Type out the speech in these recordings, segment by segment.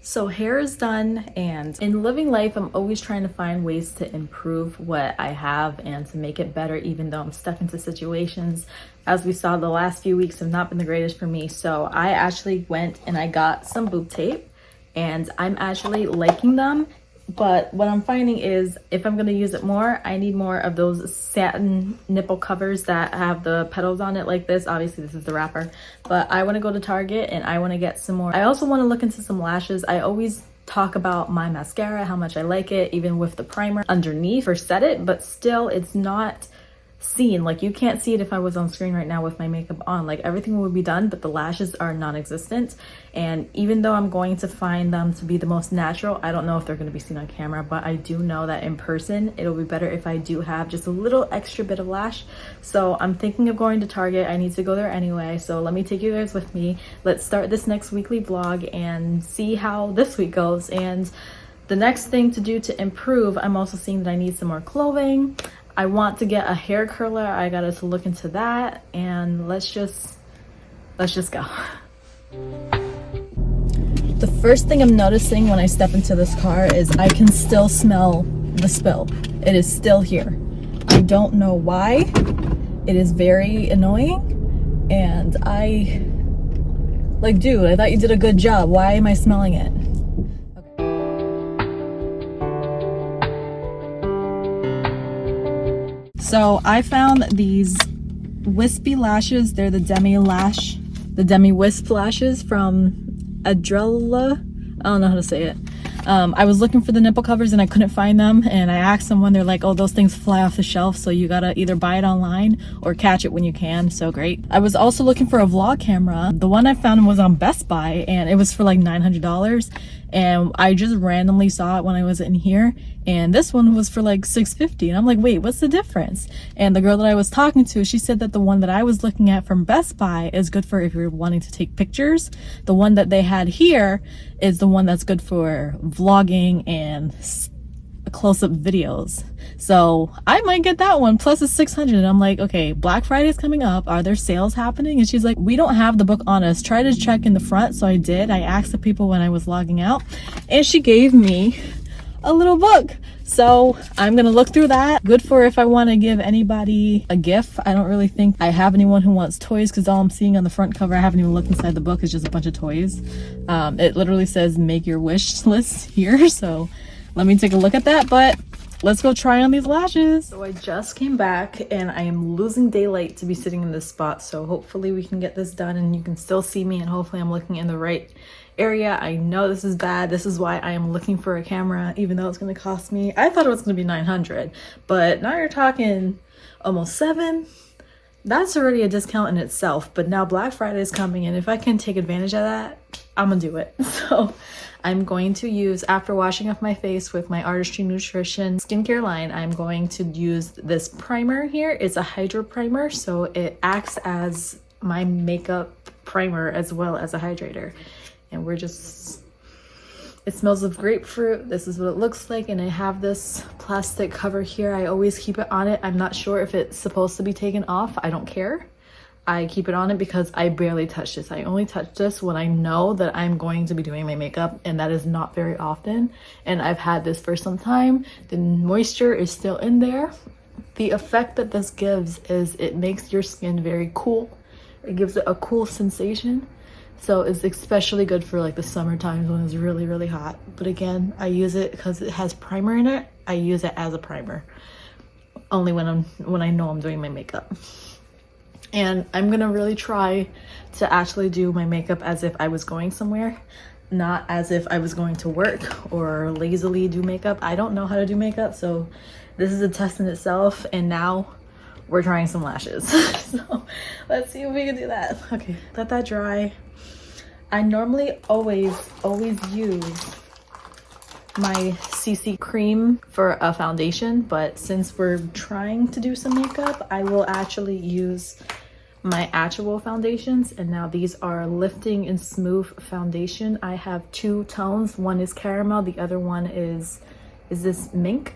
So hair is done, and in living life, I'm always trying to find ways to improve what I have and to make it better, even though I'm stuck into situations. As we saw, the last few weeks have not been the greatest for me. So I actually went and I got some boob tape, and I'm actually liking them. But what I'm finding is if I'm gonna use it more, I need more of those satin nipple covers that have the petals on it like this. Obviously this is the wrapper, but I wanna go to Target and I wanna get some more. I also wanna look into some lashes. I always talk about my mascara, how much I like it, even with the primer underneath or set it, but still it's not seen. Like you can't see it if I was on screen right now with my makeup on. Like everything would be done, but the lashes are non-existent. And even though I'm going to find them to be the most natural, I don't know if they're going to be seen on camera, but I do know that in person it'll be better if I do have just a little extra bit of lash. So I'm thinking of going to Target. I need to go there anyway, so let me take you guys with me. Let's start this next weekly vlog and see how this week goes. And the next thing to do to improve, I'm also seeing that I need some more clothing. I want to get a hair curler. I gotta to look into that, and let's just go. The first thing I'm noticing when I step into this car is I can still smell the spill. It is still here. I don't know why. It is very annoying, and dude, I thought you did a good job. Why am I smelling it? So I found these wispy lashes. They're the demi wisp lashes from Adrella. I don't know how to say it. I was looking for the nipple covers and I couldn't find them, and I asked someone, they're like, oh, those things fly off the shelf, so you gotta either buy it online or catch it when you can. So great. I was also looking for a vlog camera. The one I found was on Best Buy and it was for like $900, and I just randomly saw it when I was in here, and this one was for like $650, and I'm like, wait, what's the difference? And the girl that I was talking to, she said that the one that I was looking at from Best Buy is good for if you're wanting to take pictures. The one that they had here is the one that's good for vlogging and close-up videos. So I might get that one, plus it's $600. And I'm like, okay, Black Friday is coming up, are there sales happening? And she's like, we don't have the book on us, try to check in the front. So I did. I asked the people when I was logging out, and she gave me a little book. So I'm gonna look through that. Good for if I want to give anybody a gift. I don't really think I have anyone who wants toys, because all I'm seeing on the front cover, I haven't even looked inside the book, is just a bunch of toys. It literally says make your wish list here, so let me take a look at that. But let's go try on these lashes. So I just came back and I am losing daylight to be sitting in this spot, so hopefully we can get this done and you can still see me, and hopefully I'm looking in the right area. I know this is bad. This is why I am looking for a camera, even though it's going to cost me, I thought it was going to be $900, but now you're talking almost $7. That's already a discount in itself, but now Black Friday is coming, and if I can take advantage of that, I'm gonna do it. So I'm going to use, after washing off my face with my Artistry Nutrition skincare line, I'm going to use this primer here. It's a hydro primer, so it acts as my makeup primer as well as a hydrator. And it smells of grapefruit. This is what it looks like, and I have this plastic cover here. I always keep it on it. I'm not sure if it's supposed to be taken off. I don't care. I keep it on it because I barely touch this. I only touch this when I know that I'm going to be doing my makeup, and that is not very often. And I've had this for some time. The moisture is still in there. The effect that this gives is it makes your skin very cool. It gives it a cool sensation. So it's especially good for like the summer times when it's really, really hot. But again, I use it because it has primer in it. I use it as a primer only when I know I'm doing my makeup. And I'm gonna really try to actually do my makeup as if I was going somewhere, not as if I was going to work or lazily do makeup. I don't know how to do makeup, so this is a test in itself. And now we're trying some lashes. So let's see if we can do that. Okay, let that dry. I normally always use my CC cream for a foundation, but since we're trying to do some makeup, I will actually use my actual foundations. And now these are Lifting and Smooth Foundation. I have two tones. One is caramel, the other one is this mink?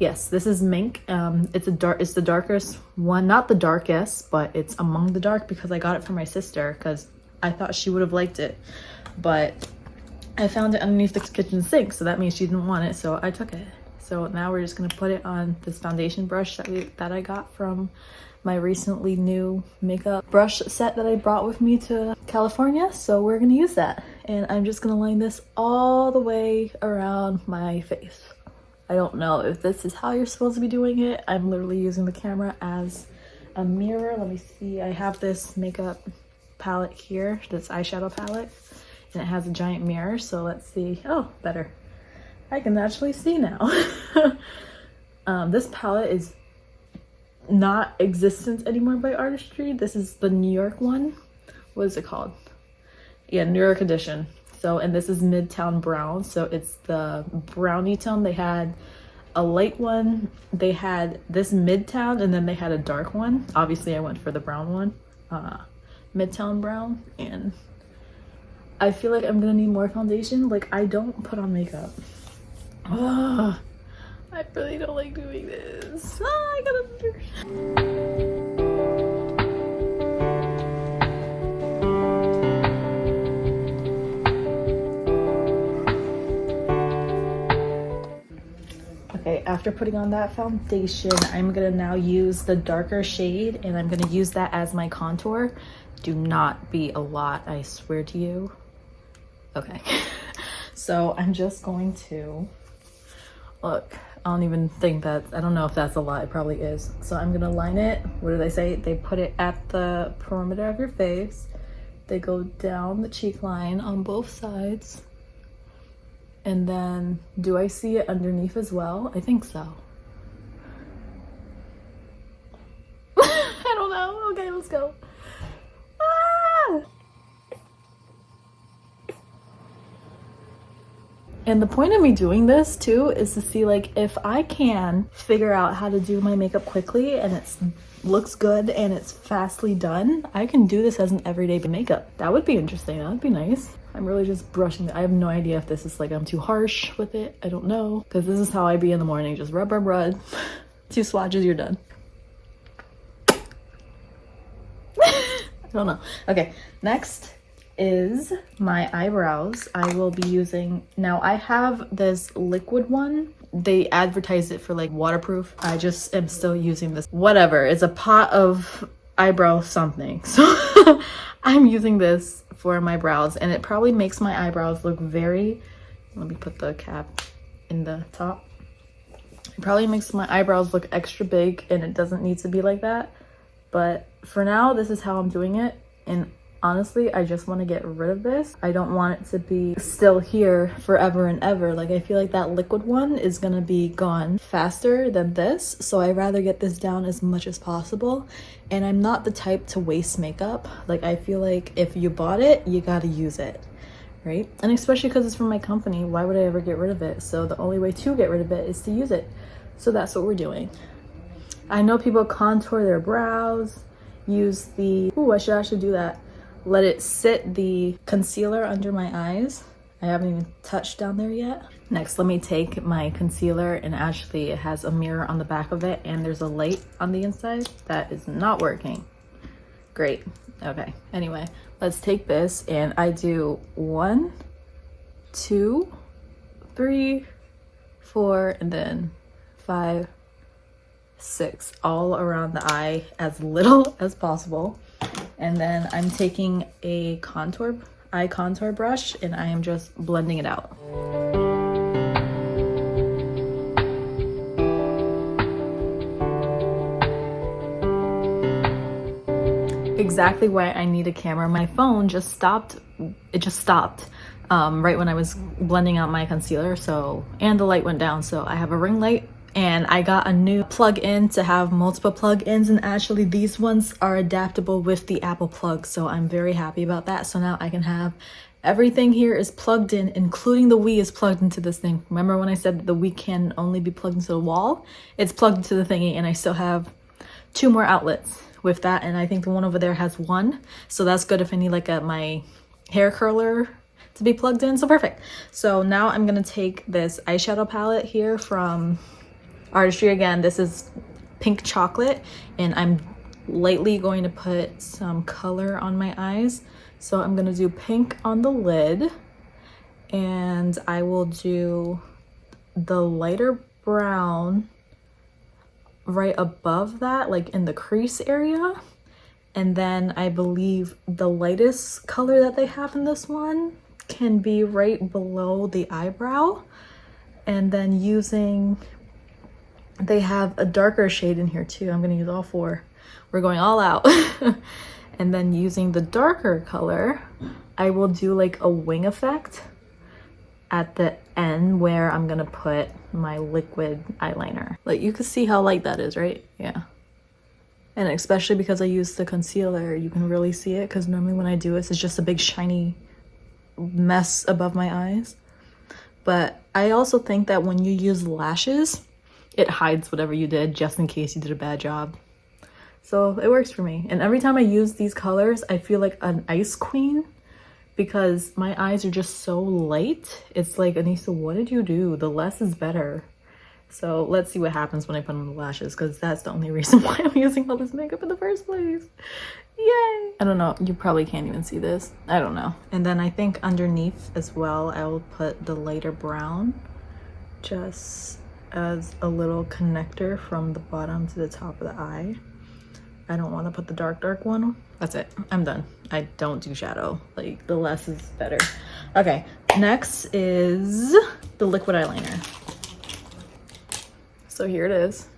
Yes, this is mink. It's the darkest one, not the darkest, but it's among the dark because I got it for my sister because I thought she would have liked it. But I found it underneath the kitchen sink, so that means she didn't want it, so I took it. So now we're just gonna put it on this foundation brush that I got from my recently new makeup brush set that I brought with me to California. So we're gonna use that. And I'm just gonna line this all the way around my face. I don't know if this is how you're supposed to be doing it. I'm literally using the camera as a mirror. Let me see, I have this makeup palette here, this eyeshadow palette, and it has a giant mirror. So let's see, oh, better. I can actually see now. This palette is not existent anymore by Artistry. This is the New York one. What is it called? Yeah, New York edition. So, and this is Midtown Brown. So it's the brownie tone. They had a light one, they had this Midtown, and then they had a dark one. Obviously I went for the brown one, Midtown Brown. And I feel like I'm gonna need more foundation. Like, I don't put on makeup. Ugh, I really don't like doing this. I gotta... Okay, after putting on that foundation, I'm gonna now use the darker shade, and I'm gonna use that as my contour. Do not be a lot, I swear to you. Okay, so I'm just going to... Look, I don't even think that, I don't know if that's a lot, it probably is. So I'm gonna line it, what do they say? They put it at the perimeter of your face. They go down the cheek line on both sides. And then, do I see it underneath as well? I think so. I don't know, okay, let's go. Ah! And the point of me doing this too is to see, like, if I can figure out how to do my makeup quickly and it looks good and it's fastly done, I can do this as an everyday makeup. That would be interesting. That would be nice. I'm really just brushing. I have no idea if this is like I'm too harsh with it. I don't know, because this is how I be in the morning. Just rub, rub, rub. 2 swatches, you're done. I don't know. Okay, next is my eyebrows. I will be using, now I have this liquid one. They advertised it for like waterproof. I just am still using this, whatever. It's a pot of eyebrow something. So I'm using this for my brows, and it probably makes my eyebrows look very, let me put the cap in the top. It probably makes my eyebrows look extra big, and it doesn't need to be like that. But for now, this is how I'm doing it. And honestly, I just want to get rid of this. I don't want it to be still here forever and ever. Like, I feel like that liquid one is gonna be gone faster than this. So I'd rather get this down as much as possible. And I'm not the type to waste makeup. Like, I feel like if you bought it, you gotta use it, right? And especially because it's from my company, why would I ever get rid of it? So the only way to get rid of it is to use it. So that's what we're doing. I know people contour their brows, use the, ooh, I should actually do that. Let it sit the concealer under my eyes. I haven't even touched down there yet. Next, let me take my concealer, and actually it has a mirror on the back of it, and there's a light on the inside. That is not working. Great, okay. Anyway, let's take this, and I do 1, 2, 3, 4, and then 5, 6, all around the eye, as little as possible. And then I'm taking a eye contour brush, and I am just blending it out. Exactly why I need a camera. My phone just stopped. It just stopped right when I was blending out my concealer. So, and the light went down. So I have a ring light. And I got a new plug-in to have multiple plug-ins, and actually these ones are adaptable with the Apple plug, so I'm very happy about that. So now I can have everything here is plugged in, including the Wii is plugged into this thing. Remember when I said that the Wii can only be plugged into the wall? It's plugged into the thingy, and I still have 2 more outlets with that, and I think the one over there has 1. So that's good if I need like my hair curler to be plugged in, so perfect. So now I'm gonna take this eyeshadow palette here from Artistry again. This is pink chocolate, and I'm lightly going to put some color on my eyes. So I'm gonna do pink on the lid, and I will do the lighter brown right above that, like in the crease area. And then I believe the lightest color that they have in this one can be right below the eyebrow. And then they have a darker shade in here too. I'm gonna use all four. We're going all out. And then using the darker color, I will do like a wing effect at the end where I'm gonna put my liquid eyeliner. Like you can see how light that is, right? Yeah. And especially because I use the concealer, you can really see it, because normally when I do this, it's just a big shiny mess above my eyes. But I also think that when you use lashes, it hides whatever you did just in case you did a bad job. So it works for me. And every time I use these colors, I feel like an ice queen, because my eyes are just so light. It's like, Anissa, what did you do? The less is better. So let's see what happens when I put on the lashes, because that's the only reason why I'm using all this makeup in the first place. Yay! I don't know, you probably can't even see this. I don't know. And then I think underneath as well, I will put the lighter brown just as a little connector from the bottom to the top of the eye. I don't want to put the dark one. That's it. I'm done. I don't do shadow. Like, the less is better. Okay, next is the liquid eyeliner. So here it is.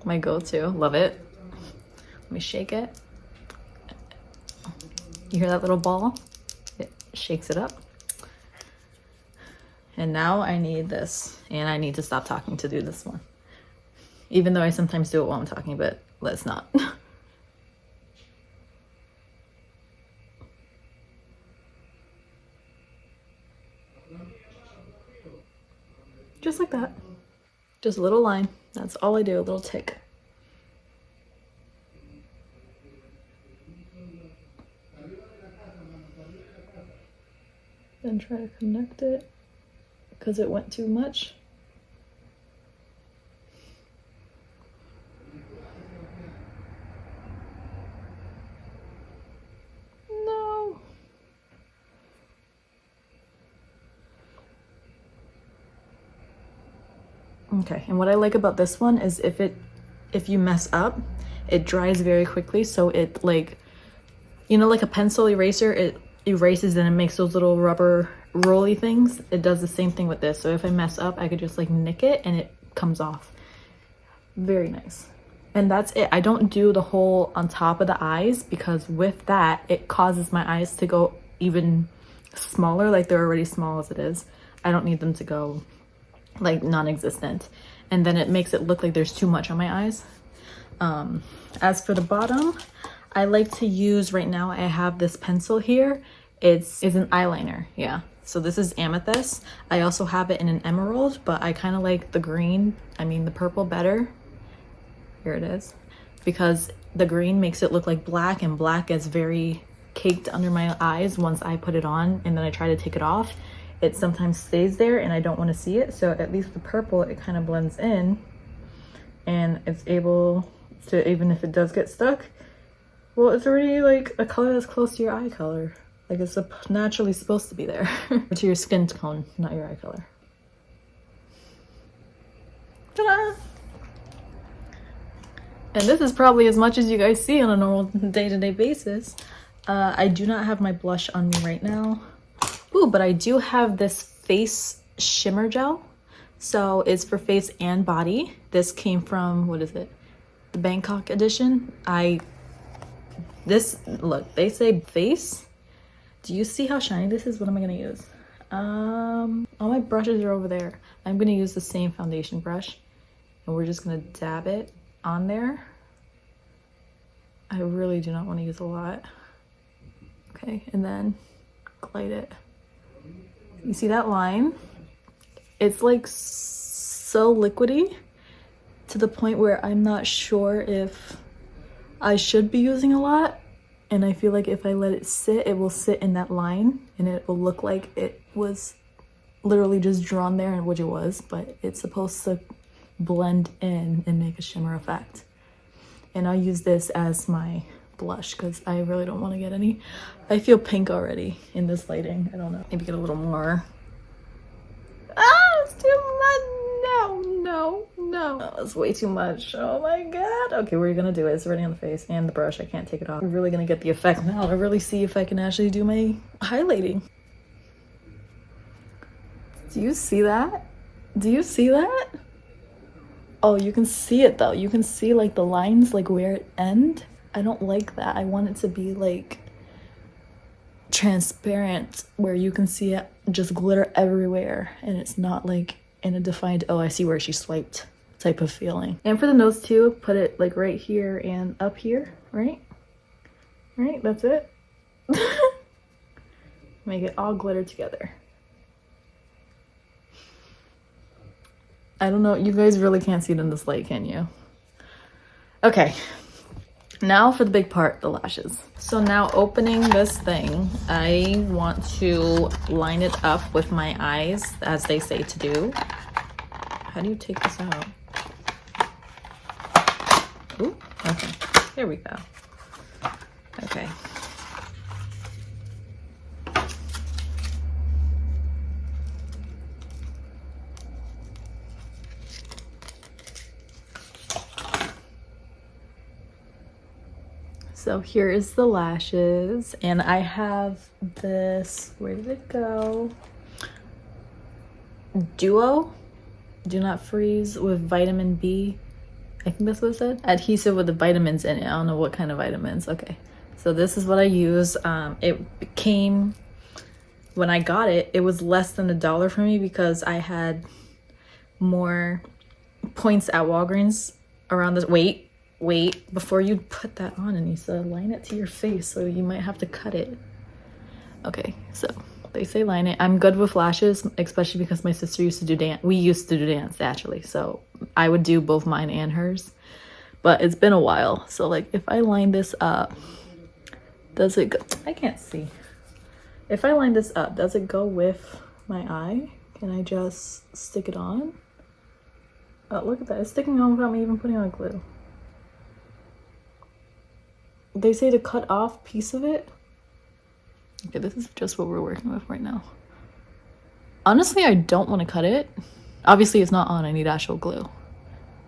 My go-to. Love it. Let me shake it. You hear that little ball? It shakes it up. And now I need this. And I need to stop talking to do this one. Even though I sometimes do it while I'm talking, but let's not. Just like that. Just a little line. That's all I do, a little tick. Then try to connect it because it went too much. No. Okay, and what I like about this one is if you mess up, it dries very quickly, so it, like, you know, like a pencil eraser, it erases and it makes those little rubber rolly things. It does the same thing with this. So if I mess up, I could just like nick it and it comes off. Very nice. And that's it. I don't do the hole on top of the eyes, because with that, it causes my eyes to go even smaller. Like, they're already small as it is. I don't need them to go like non-existent, and then it makes it look like there's too much on my eyes. As for the bottom, I like to use, right now I have this pencil here. It's an eyeliner. Yeah, so this is Amethyst. I also have it in an emerald, but I kind of like the green, the purple better. Here it is, because the green makes it look like black, and black is very caked under my eyes. Once I put it on and then I try to take it off, it sometimes stays there and I don't want to see it. So at least the purple, it kind of blends in, and it's able to, even if it does get stuck, well, it's already like a color that's close to your eye color. Like, it's naturally supposed to be there. To your skin tone, not your eye color. Ta-da! And this is probably as much as you guys see on a normal day-to-day basis. I do not have my blush on me right now. Ooh, but I do have this face shimmer gel. So it's for face and body. This came from, what is it? The Bangkok edition. Look, they say face. Do you see how shiny this is? What am I gonna use? All my brushes are over there. I'm gonna use the same foundation brush, and we're just gonna dab it on there. I really do not want to use a lot. Okay, and then glide it. You see that line? It's like so liquidy to the point where I'm not sure if I should be using a lot. And I feel like if I let it sit, it will sit in that line and it will look like it was literally just drawn there, which it was, but it's supposed to blend in and make a shimmer effect. And I'll use this as my blush because I really don't want to get any. I feel pink already in this lighting. I don't know. Maybe get a little more. Ah, it's too much. No. Oh, that's way too much. Oh my god. Okay, what are you gonna do? It's already on the face and the brush. I can't take it off. We're really gonna get the effect now to really see if I can actually do my highlighting. Do you see that? Do you see that? Oh, you can see it though. You can see like the lines, like where it end. I don't like that. I want it to be like transparent where you can see it just glitter everywhere and it's not like in a defined, oh, I see where she swiped type of feeling. And for the nose too, put it like right here and up here, right? Right, that's it. Make it all glitter together. I don't know, you guys really can't see it in this light, can you? Okay, now for the big part, the lashes. So now opening this thing, I want to line it up with my eyes, as they say to do. How do you take this out? Ooh, okay, there we go. Okay. So here is the lashes, and I have this, where did it go? Duo, do not freeze with vitamin B. I think that's what it said. Adhesive with the vitamins in it. I don't know what kind of vitamins. Okay, so this is what I use. It came, when I got it, it was less than $1 for me because I had more points at Walgreens around this. Wait, before you put that on, Anissa, line it to your face, so you might have to cut it. Okay, so they say line it. I'm good with lashes, especially because my sister used to do dance. We used to do dance, actually, so I would do both mine and hers. But it's been a while, so like if I line this up, does it go? I can't see. If I line this up, does it go with my eye? Can I just stick it on? Oh, look at that. It's sticking on without me even putting on glue. They say to cut off piece of it. Okay, this is just what we're working with right now. Honestly, I don't want to cut it. Obviously, it's not on. I need actual glue.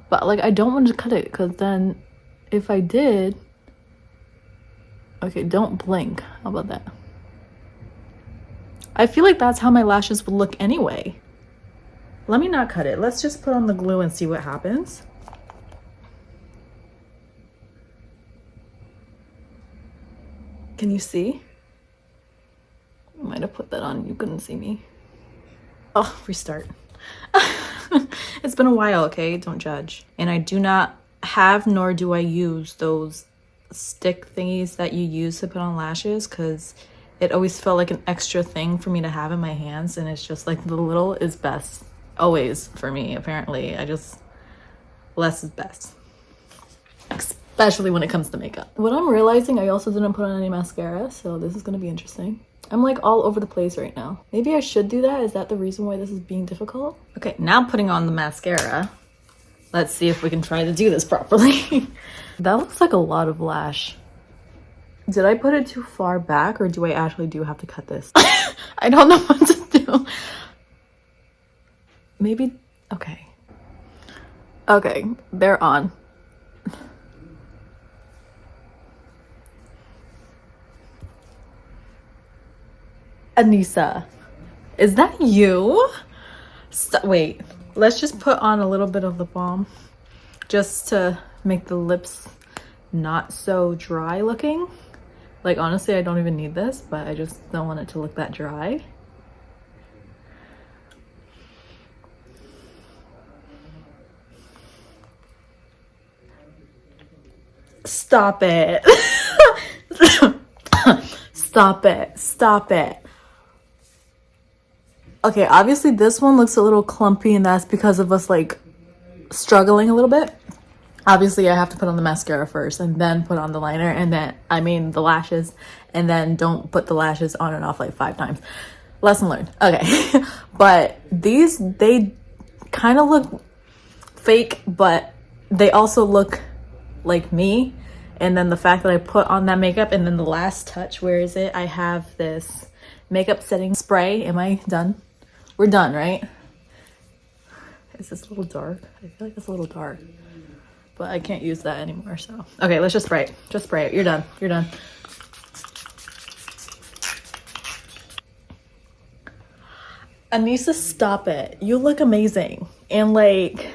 But like, I don't want to cut it because then if I did... Okay, don't blink. How about that? I feel like that's how my lashes would look anyway. Let me not cut it. Let's just put on the glue and see what happens. Can you see? I might have put that on. You couldn't see me. Oh, restart. It's been a while, okay? Don't judge. And I do not have, nor do I use those stick thingies that you use to put on lashes because it always felt like an extra thing for me to have in my hands. And it's just like the little is best. Always for me, apparently. Less is best. Especially when it comes to makeup. What I'm realizing, I also didn't put on any mascara, so this is gonna be interesting. I'm like all over the place right now. Maybe I should do that. Is that the reason why this is being difficult? Okay, now putting on the mascara. Let's see if we can try to do this properly. That looks like a lot of lash. Did I put it too far back or do I actually have to cut this? I don't know what to do. Maybe, okay. Okay, they're on. Anissa, is that you? Wait, let's just put on a little bit of lip balm just to make the lips not so dry looking. Like honestly, I don't even need this, but I just don't want it to look that dry. Stop it. Stop it. Okay, obviously this one looks a little clumpy and that's because of us like struggling a little bit. Obviously I have to put on the mascara first and then put on the liner and then, the lashes, and then don't put the lashes on and off like 5 times. Lesson learned. Okay. But these, they kind of look fake, but they also look like me. And then the fact that I put on that makeup, and then the last touch, where is it? I have this makeup setting spray. Am I done? We're done, right? Is this a little dark? I feel like it's a little dark, but I can't use that anymore, so. Okay, let's just spray it. Just spray it. You're done. You're done. Anissa, stop it. You look amazing. And like,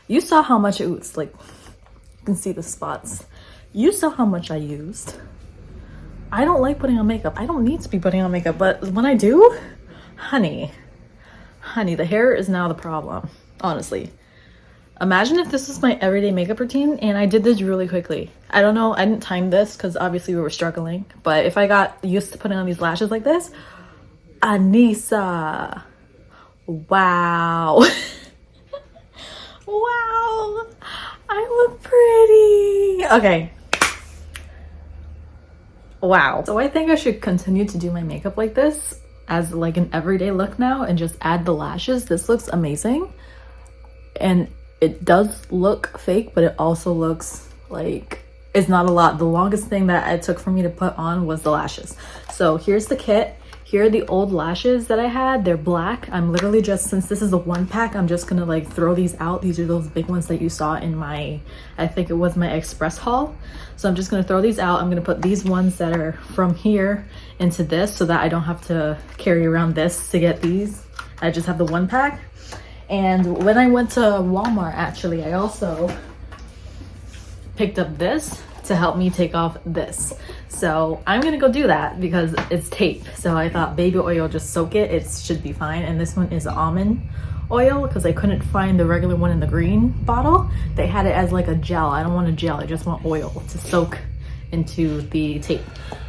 you saw how much it was, like, you can see the spots. You saw how much I used. I don't like putting on makeup. I don't need to be putting on makeup, but when I do, honey, the hair is now the problem, honestly. Imagine if this was my everyday makeup routine and I did this really quickly. I don't know, I didn't time this because obviously we were struggling, but if I got used to putting on these lashes like this, Anissa, wow. Wow, I look pretty. Okay. Wow. So I think I should continue to do my makeup like this as like an everyday look now and just add the lashes. This looks amazing. And it does look fake, but it also looks like it's not a lot. The longest thing that it took for me to put on was the lashes. So here's the kit. Here are the old lashes that I had. They're black. I'm literally just, since this is a 1-pack, I'm just gonna like throw these out. These are those big ones that you saw in my, I think it was my express haul. So I'm just gonna throw these out. I'm gonna put these ones that are from here into this so that I don't have to carry around this to get these. I just have the 1-pack. And when I went to Walmart, actually, I also picked up this to help me take off this. So I'm gonna go do that because it's tape. So I thought baby oil, just soak it, it should be fine. And this one is almond oil because I couldn't find the regular one in the green bottle. They had it as like a gel. I don't want a gel, I just want oil to soak into the tape.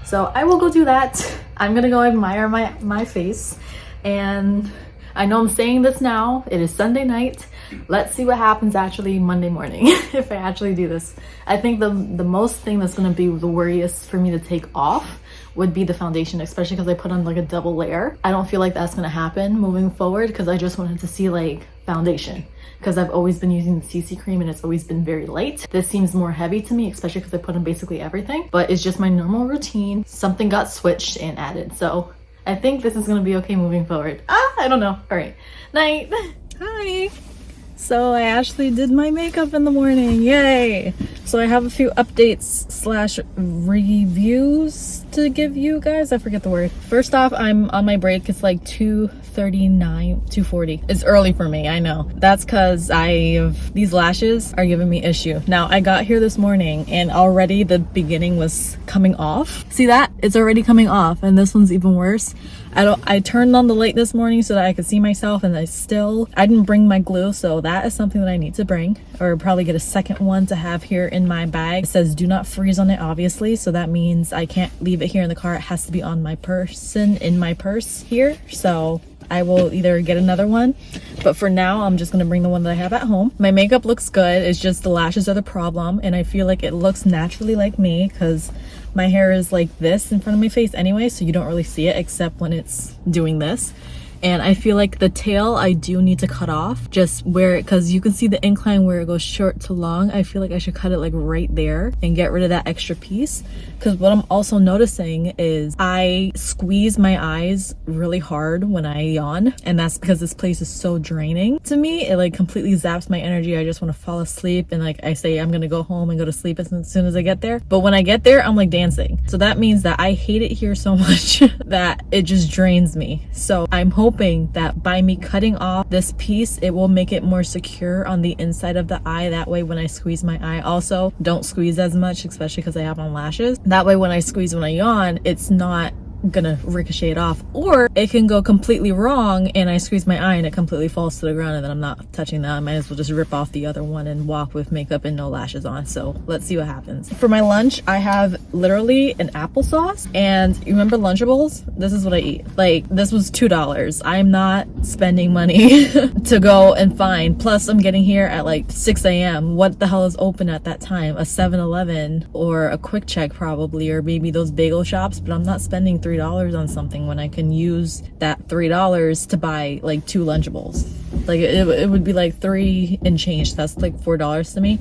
So I will go do that. I'm gonna go admire my face. And I know I'm saying this now, it is Sunday night. Let's see what happens actually Monday morning if I actually do this. I think the most thing that's gonna be the worriest for me to take off would be the foundation, especially because I put on like a double layer. I don't feel like that's gonna happen moving forward because I just wanted to see like foundation, because I've always been using the CC cream and it's always been very light. This seems more heavy to me, especially because I put on basically everything, but it's just my normal routine. Something got switched and added, so I think this is gonna be okay moving forward. I don't know. All right, night. Hi. So I actually did my makeup in the morning, yay! So I have a few updates slash reviews to give you guys. I forget the word. First off, I'm on my break. It's like 2:39, 2:40. It's early for me, I know. That's because these lashes are giving me issue. Now I got here this morning and already the beginning was coming off. See that? It's already coming off, and this one's even worse. I turned on the light this morning so that I could see myself, and I didn't bring my glue, so that is something that I need to bring, or probably get a second one to have here in my bag. It says do not freeze on it, obviously, so that means I can't leave it here in the car. It has to be on my person, in my purse here, so I will either get another one, but for now I'm just gonna bring the one that I have at home. My makeup looks good, it's just the lashes are the problem, and I feel like it looks naturally like me because my hair is like this in front of my face anyway, so you don't really see it except when it's doing this. And I feel like the tail I do need to cut off, just where, because you can see the incline where it goes short to long. I feel like I should cut it like right there and get rid of that extra piece, because what I'm also noticing is I squeeze my eyes really hard when I yawn, and that's because this place is so draining to me. It like completely zaps my energy. I just want to fall asleep, and like I say, I'm gonna go home and go to sleep as soon as I get there, but when I get there I'm like dancing. So that means that I hate it here so much that it just drains me. So I'm hoping that by me cutting off this piece, it will make it more secure on the inside of the eye. That way when I squeeze my eye, also don't squeeze as much, especially because I have on lashes. That way when I squeeze, when I yawn, it's not gonna ricochet it off, or it can go completely wrong and I squeeze my eye and it completely falls to the ground, and then I'm not touching that. I might as well just rip off the other one and walk with makeup and no lashes on. So let's see what happens. For my lunch, I have literally an applesauce, and you remember Lunchables? This is what I eat. Like, this was $2. I'm not spending money to go and find. Plus I'm getting here at like 6 a.m. What the hell is open at that time? A 7-Eleven or a Quick Check probably, or maybe those bagel shops, but I'm not spending $3 $3 on something when I can use that $3 to buy like 2 Lunchables. Like it would be like 3 and change. That's like $4 to me.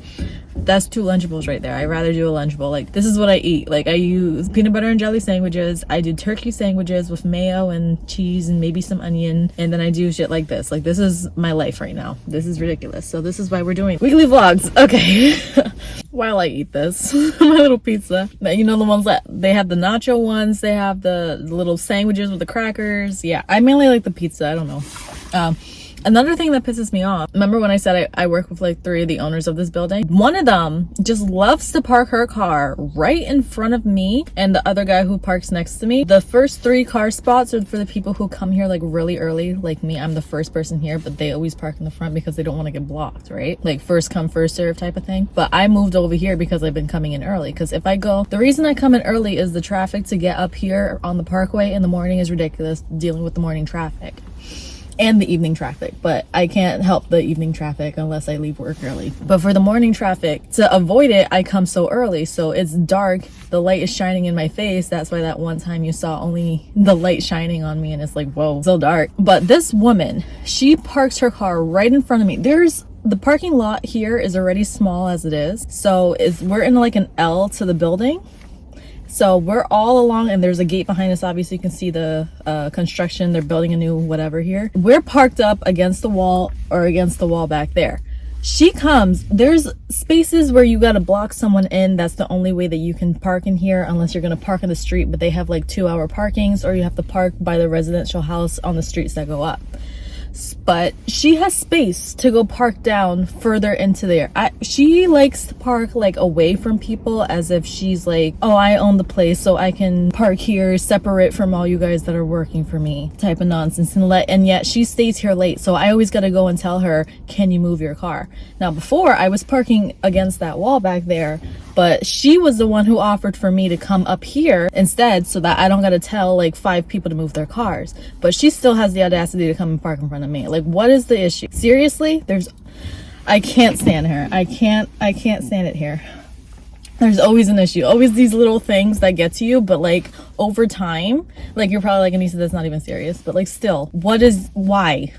That's 2 Lunchables right there. I'd rather do a Lunchable. Like, this is what I eat. Like, I use peanut butter and jelly sandwiches. I do turkey sandwiches with mayo and cheese and maybe some onion. And then I do shit like this. Like, this is my life right now. This is ridiculous. So this is why we're doing weekly vlogs. Okay. While I eat this, my little pizza. You know, the ones that, they have the nacho ones. They have the little sandwiches with the crackers. Yeah, I mainly like the pizza. I don't know. Another thing that pisses me off, remember when I said I work with like 3 of the owners of this building? One of them just loves to park her car right in front of me and the other guy who parks next to me. The first 3 car spots are for the people who come here like really early, like me. I'm the first person here, but they always park in the front because they don't want to get blocked, right? Like first come, first serve type of thing. But I moved over here because I've been coming in early. Because if I go, the reason I come in early is the traffic to get up here on the parkway in the morning is ridiculous, dealing with the morning traffic. And the evening traffic, but I can't help the evening traffic unless I leave work early. But for the morning traffic, to avoid it, I come so early, so it's dark, the light is shining in my face. That's why that one time you saw only the light shining on me and it's like, whoa, so dark. But this woman, she parks her car right in front of me. The parking lot here is already small as it is, so we're in like an L to the building. So we're all along, and there's a gate behind us. Obviously, you can see the construction. They're building a new whatever here. We're parked up against the wall or against the wall back there. She comes. There's spaces where you got to block someone in. That's the only way that you can park in here unless you're going to park in the street. But they have like 2-hour parkings, or you have to park by the residential house on the streets that go up. But she has space to go park down further into there. She likes to park like away from people as if she's like, oh, I own the place so I can park here separate from all you guys that are working for me type of nonsense. And yet she stays here late, so I always got to go and tell her, can you move your car? Now before, I was parking against that wall back there, but she was the one who offered for me to come up here instead so that I don't got to tell like 5 people to move their cars. But she still has the audacity to come and park in front of me. Like, what is the issue? Seriously? I can't stand her. I can't stand it here. There's always an issue. Always these little things that get to you, but like over time, like you're probably like, Anissa, that's not even serious. But like still, why?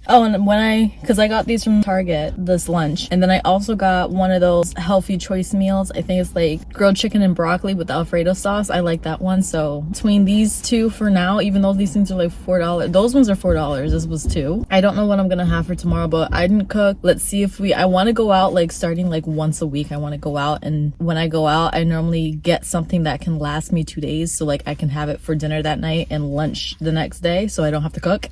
Oh, and because I got these from Target, this lunch, and then I also got one of those healthy choice meals. I think it's like grilled chicken and broccoli with Alfredo sauce. I like that one. So between these 2 for now, even though these things are like $4, those ones are $4. This was 2. I don't know what I'm gonna have for tomorrow, but I didn't cook. Let's see if I want to go out like starting like once a week. I want to go out, and when I go out, I normally get something that can last me 2 days. So like I can have it for dinner that night and lunch the next day, so I don't have to cook.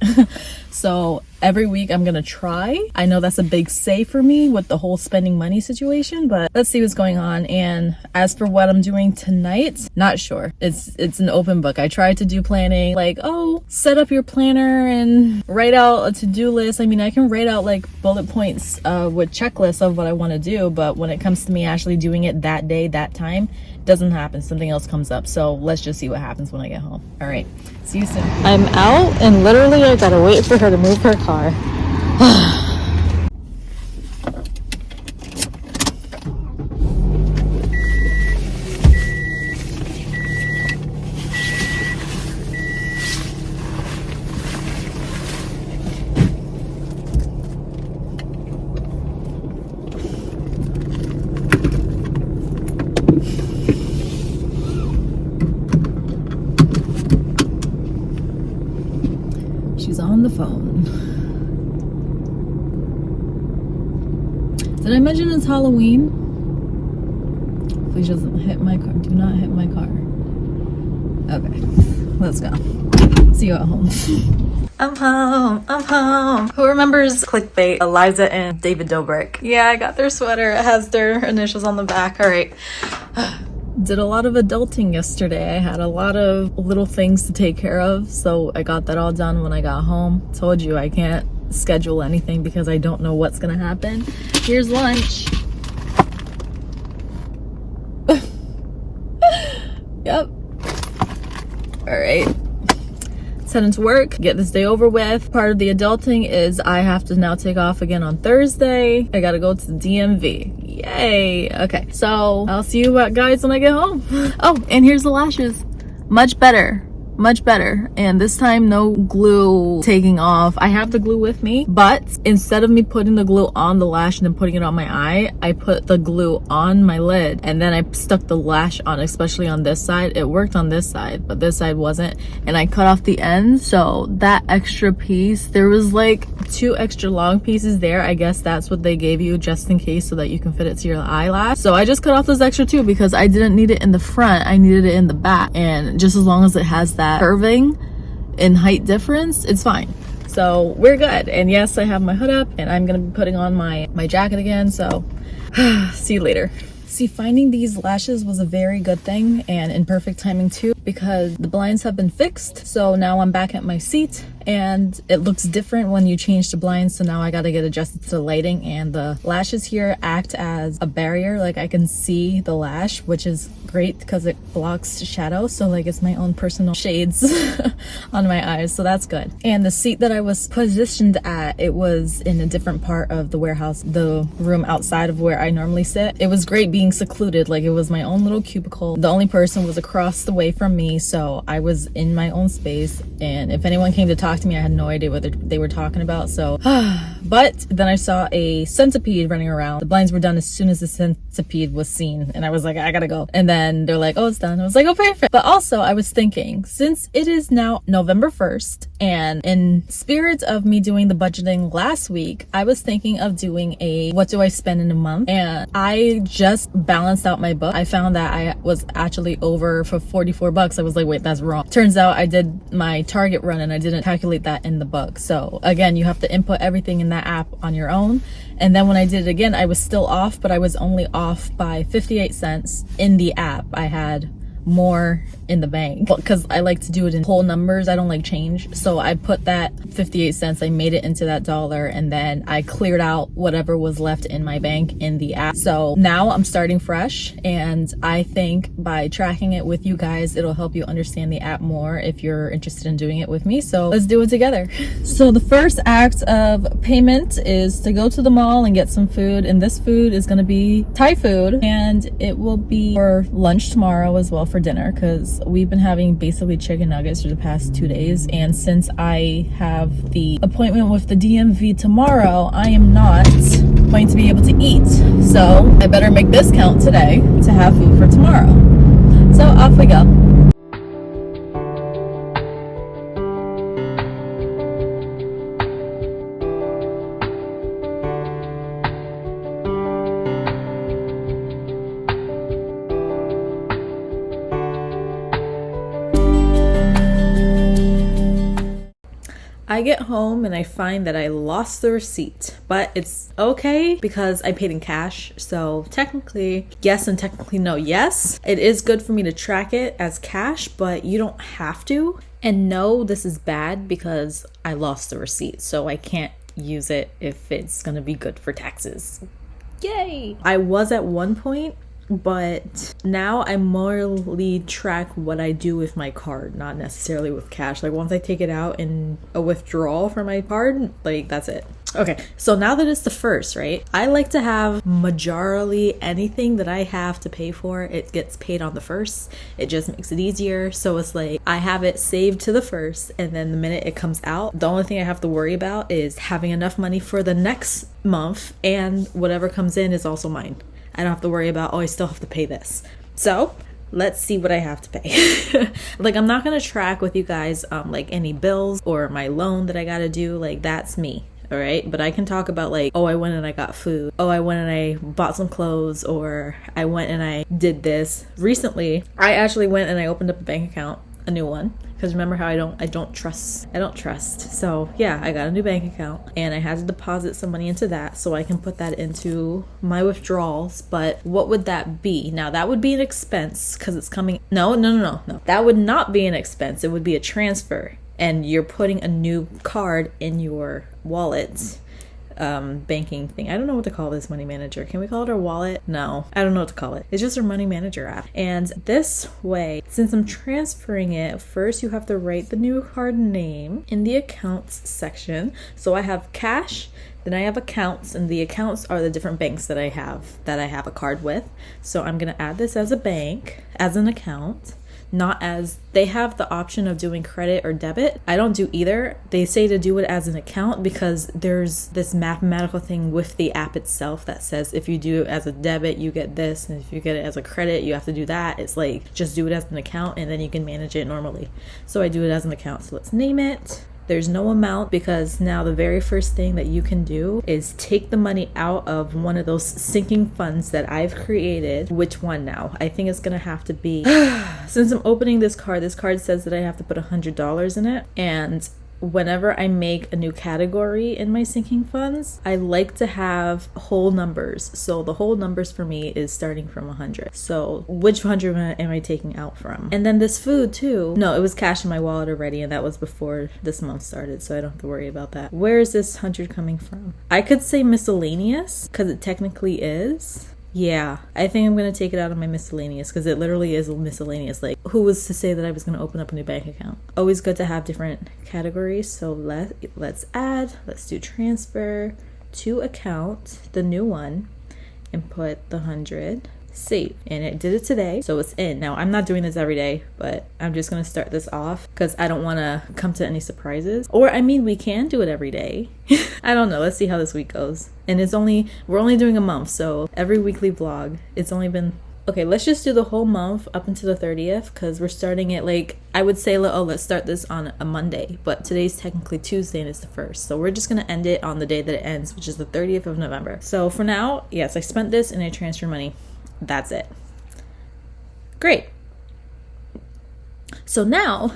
So every week I'm gonna try. I know that's a big say for me with the whole spending money situation, but let's see what's going on. And as for what I'm doing tonight, not sure. It's an open book. I tried to do planning, like, oh, set up your planner and write out a to-do list. I mean, I can write out like bullet points with checklists of what I want to do, but when it comes to me actually doing it that day, that time, it doesn't happen. Something else comes up. So let's just see what happens when I get home. All right, see you soon. I'm out, and literally I gotta wait for her to move her car. She's on the phone. Did I mention it's Halloween? Please doesn't hit my car. Do not hit my car. Okay, let's go. See you at home. I'm home. I'm home. Who remembers Clickbait, Eliza and David Dobrik? Yeah, I got their sweater. It has their initials on the back. All right. Did a lot of adulting yesterday. I had a lot of little things to take care of, so I got that all done when I got home. Told you I can't schedule anything because I don't know what's gonna happen. Here's lunch. Yep. All right. Head into work, get this day over with. Part of the adulting is I have to now take off again on Thursday. I gotta go to the DMV. Yay. Okay, so I'll see you guys when I get home. Oh, and here's the lashes. Much better. Much better. And this time no glue taking off. I have the glue with me, but instead of me putting the glue on the lash and then putting it on my eye, I put the glue on my lid and then I stuck the lash on, especially on this side. It worked on this side, but this side wasn't, and I cut off the end. So that extra piece, there was like 2 extra long pieces there. I guess that's what they gave you just in case, so that you can fit it to your eyelash. So I just cut off those extra 2 because I didn't need it in the front, I needed it in the back, and just as long as it has that curving in height difference, it's fine. So we're good. And yes, I have my hood up and I'm gonna be putting on my jacket again, so see you later. See, finding these lashes was a very good thing and in perfect timing too, because the blinds have been fixed. So now I'm back at my seat and it looks different when you change the blinds. So now I got to get adjusted to the lighting, and the lashes here act as a barrier. Like I can see the lash, which is great because it blocks shadow. So like it's my own personal shades on my eyes. So that's good. And the seat that I was positioned at, it was in a different part of the warehouse, the room outside of where I normally sit. It was great being secluded. Like it was my own little cubicle. The only person was across the way from me, so I was in my own space, and if anyone came to talk to me, I had no idea what they were talking about. So but then I saw a centipede running around. The blinds were done as soon as the centipede was seen, and I was like, I gotta go. And then they're like, oh, it's done. I was like, oh, perfect. But also I was thinking, since it is now November 1st, and in spirit of me doing the budgeting last week, I was thinking of doing a what do I spend in a month, and I just balanced out my book. I found that I was actually over for 44 bucks. I was like, wait, that's wrong. Turns out I did my Target run and I didn't calculate that in the book. So again, you have to input everything in that app on your own. And then when I did it again, I was still off, but I was only off by 58 cents in the app. I had more in the bank because I like to do it in whole numbers. I don't like change. So I put that 58 cents, I made it into that dollar, and then I cleared out whatever was left in my bank in the app. So now I'm starting fresh, and I think by tracking it with you guys, it'll help you understand the app more if you're interested in doing it with me. So let's do it together. So the first act of payment is to go to the mall and get some food, and this food is going to be Thai food, and it will be for lunch tomorrow as well for dinner, because we've been having basically chicken nuggets for the past 2 days, and since I have the appointment with the DMV tomorrow, I am not going to be able to eat, so I better make this count today to have food for tomorrow. So off we go. I get home and I find that I lost the receipt, but it's okay because I paid in cash. So technically yes and technically no. Yes, it is good for me to track it as cash, but you don't have to. And no, this is bad because I lost the receipt, so I can't use it if it's gonna be good for taxes. Yay! I was at one point, but now I morally track what I do with my card, not necessarily with cash. Like once I take it out in a withdrawal from my card, like that's it. Okay, so now that it's the first, right? I like to have majorly anything that I have to pay for, it gets paid on the first. It just makes it easier. So it's like I have it saved to the first, and then the minute it comes out, the only thing I have to worry about is having enough money for the next month, and whatever comes in is also mine. I don't have to worry about, oh, I still have to pay this. So let's see what I have to pay. Like I'm not gonna track with you guys like any bills or my loan that I gotta do. Like that's me, all right? But I can talk about like, oh, I went and I got food. Oh, I went and I bought some clothes, or I went and I did this. Recently, I actually went and I opened up a bank account, a new one. Because remember how I don't trust. So yeah, I got a new bank account and I had to deposit some money into that so I can put that into my withdrawals. But what would that be? Now that would be an expense because it's coming. No. That would not be an expense. It would be a transfer. And you're putting a new card in your wallet. Banking thing. I don't know what to call this money manager. Can we call it our wallet? No, I don't know what to call it. It's just our money manager app. And this way, since I'm transferring it, first you have to write the new card name in the accounts section. So I have cash, Then I have accounts, and the accounts are the different banks that I have a card with. So I'm going to add this as a bank, as an account. Not as, they have the option of doing credit or debit. I don't do either. They say to do it as an account because there's this mathematical thing with the app itself that says if you do it as a debit, you get this, and if you get it as a credit, you have to do that. It's like, just do it as an account and then you can manage it normally. So I do it as an account. So let's name it. There's no amount because now the very first thing that you can do is take the money out of one of those sinking funds that I've created. Which one now? I think it's gonna have to be, since I'm opening this card says that I have to put $100 in it. And whenever I make a new category in my sinking funds, I like to have whole numbers. So the whole numbers for me is starting from 100. So which 100 am I taking out from? And then this food too. No, it was cash in my wallet already, and that was before this month started, so I don't have to worry about that. Where is this 100 coming from? I could say miscellaneous because it technically is. Yeah, I think I'm going to take it out of my miscellaneous because it literally is miscellaneous. Like, who was to say that I was going to open up a new bank account? Always good to have different categories. So let's add, let's do transfer to account, the new one, and put the 100. Save, and it did it today, so it's in. Now I'm not doing this every day, but I'm just gonna start this off because I don't want to come to any surprises. Or I mean, we can do it every day. I don't know, let's see how this week goes. And we're only doing a month, so every weekly vlog, it's only been, okay, let's just do the whole month up until the 30th because we're starting it, like, I would say, oh, let's start this on a Monday, but today's technically Tuesday and it's the 1st, so we're just gonna end it on the day that it ends, which is the 30th of November. So for now, yes, I spent this and I transferred money. That's it. Great. So now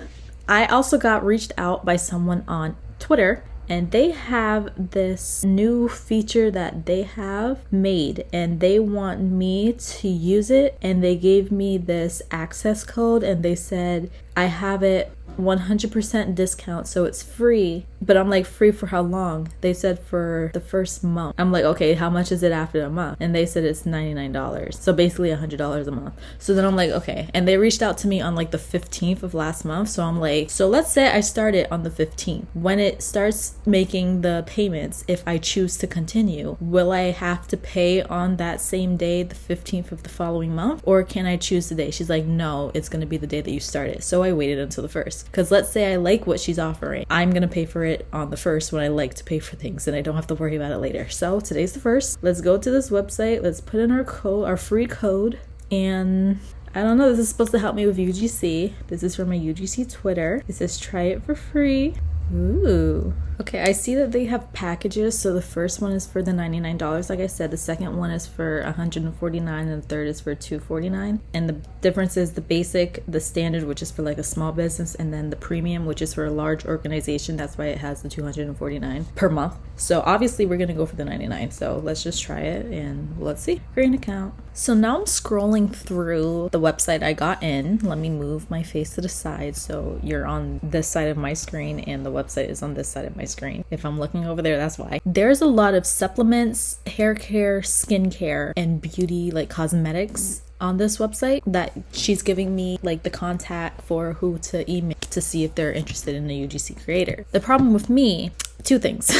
I also got reached out by someone on Twitter, and they have this new feature that they have made and they want me to use it, and they gave me this access code and they said I have it 100% discount, so it's free. But I'm like, free for how long? They said for the first month. I'm like, okay, how much is it after a month? And they said it's $99, so basically $100 a month. So then I'm like, okay. And they reached out to me on like the 15th of last month, so I'm like, so let's say I start it on the 15th. When it starts making the payments, if I choose to continue, will I have to pay on that same day, the 15th of the following month, or can I choose the day? She's like, no, it's going to be the day that you start it. So I waited until the 1st, because let's say I like what she's offering, I'm gonna pay for it on the 1st when I like to pay for things and I don't have to worry about it later. So today's the 1st. Let's go to this website, let's put in our code, our free code, and I don't know, this is supposed to help me with UGC. This is from my UGC Twitter. It says try it for free. Ooh. Okay, I see that they have packages. So the first one is for the $99, like I said. The second one is for $149, and the third is for $249. And the difference is the basic, the standard, which is for like a small business, and then the premium, which is for a large organization. That's why it has the $249 per month. So obviously we're gonna go for the $99. So let's just try it and let's see. Create an account. So now I'm scrolling through the website I got in. Let me move my face to the side so you're on this side of my screen and the website is on this side of my screen. If I'm looking over there, that's why. There's a lot of supplements, hair care, skin care, and beauty, like cosmetics on this website that she's giving me like the contact for who to email to see if they're interested in a UGC creator. The problem with me, two things.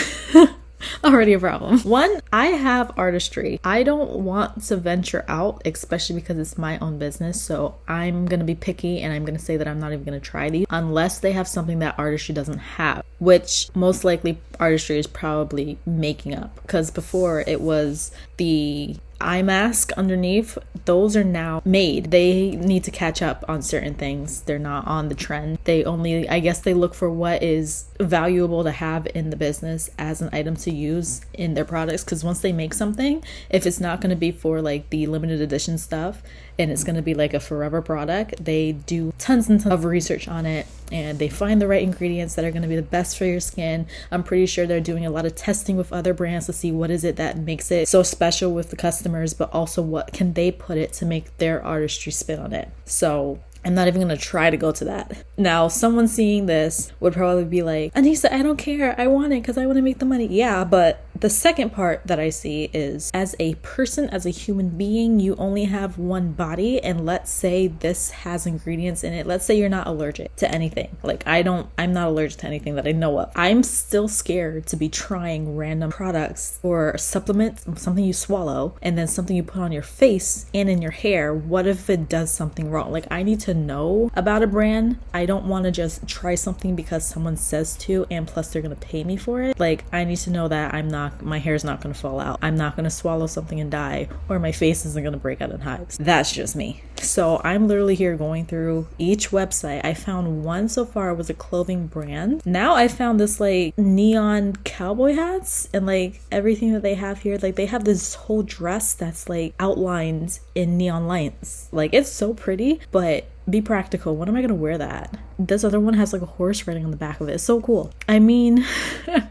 Already a problem. One, I have artistry. I don't want to venture out, especially because it's my own business. So I'm going to be picky and I'm going to say that I'm not even going to try these unless they have something that artistry doesn't have, which most likely artistry is probably making up, because before it was the eye mask underneath. Those are now made. They need to catch up on certain things. They're not on the trend. They only, I guess they look for what is valuable to have in the business as an item to use in their products, because once they make something, if it's not going to be for like the limited edition stuff and it's going to be like a forever product, they do tons and tons of research on it and they find the right ingredients that are going to be the best for your skin. I'm pretty sure they're doing a lot of testing with other brands to see what is it that makes it so special with the customers, but also what can they put it to make their artistry spin on it. So I'm not even going to try to go to that. Now, someone seeing this would probably be like, Anissa, I don't care. I want it because I want to make the money. Yeah, but The second part that I see is, as a person, as a human being, you only have one body, and let's say this has ingredients in it. Let's say you're not allergic to anything. Like I'm not allergic to anything that I know of. I'm still scared to be trying random products or supplements, something you swallow, and then something you put on your face and in your hair. What if it does something wrong? Like, I need to know about a brand. I don't want to just try something because someone says to, and plus they're going to pay me for it. Like, I need to know that my hair's not going to fall out. I'm not going to swallow something and die, or my face isn't going to break out in hives. That's just me. So I'm literally here going through each website. I found one so far was a clothing brand. Now I found this like neon cowboy hats and like everything that they have here. Like, they have this whole dress that's like outlined in neon lights. Like, it's so pretty, but be practical. When am I gonna wear that? This other one has like a horse riding on the back of it. It's so cool. I mean,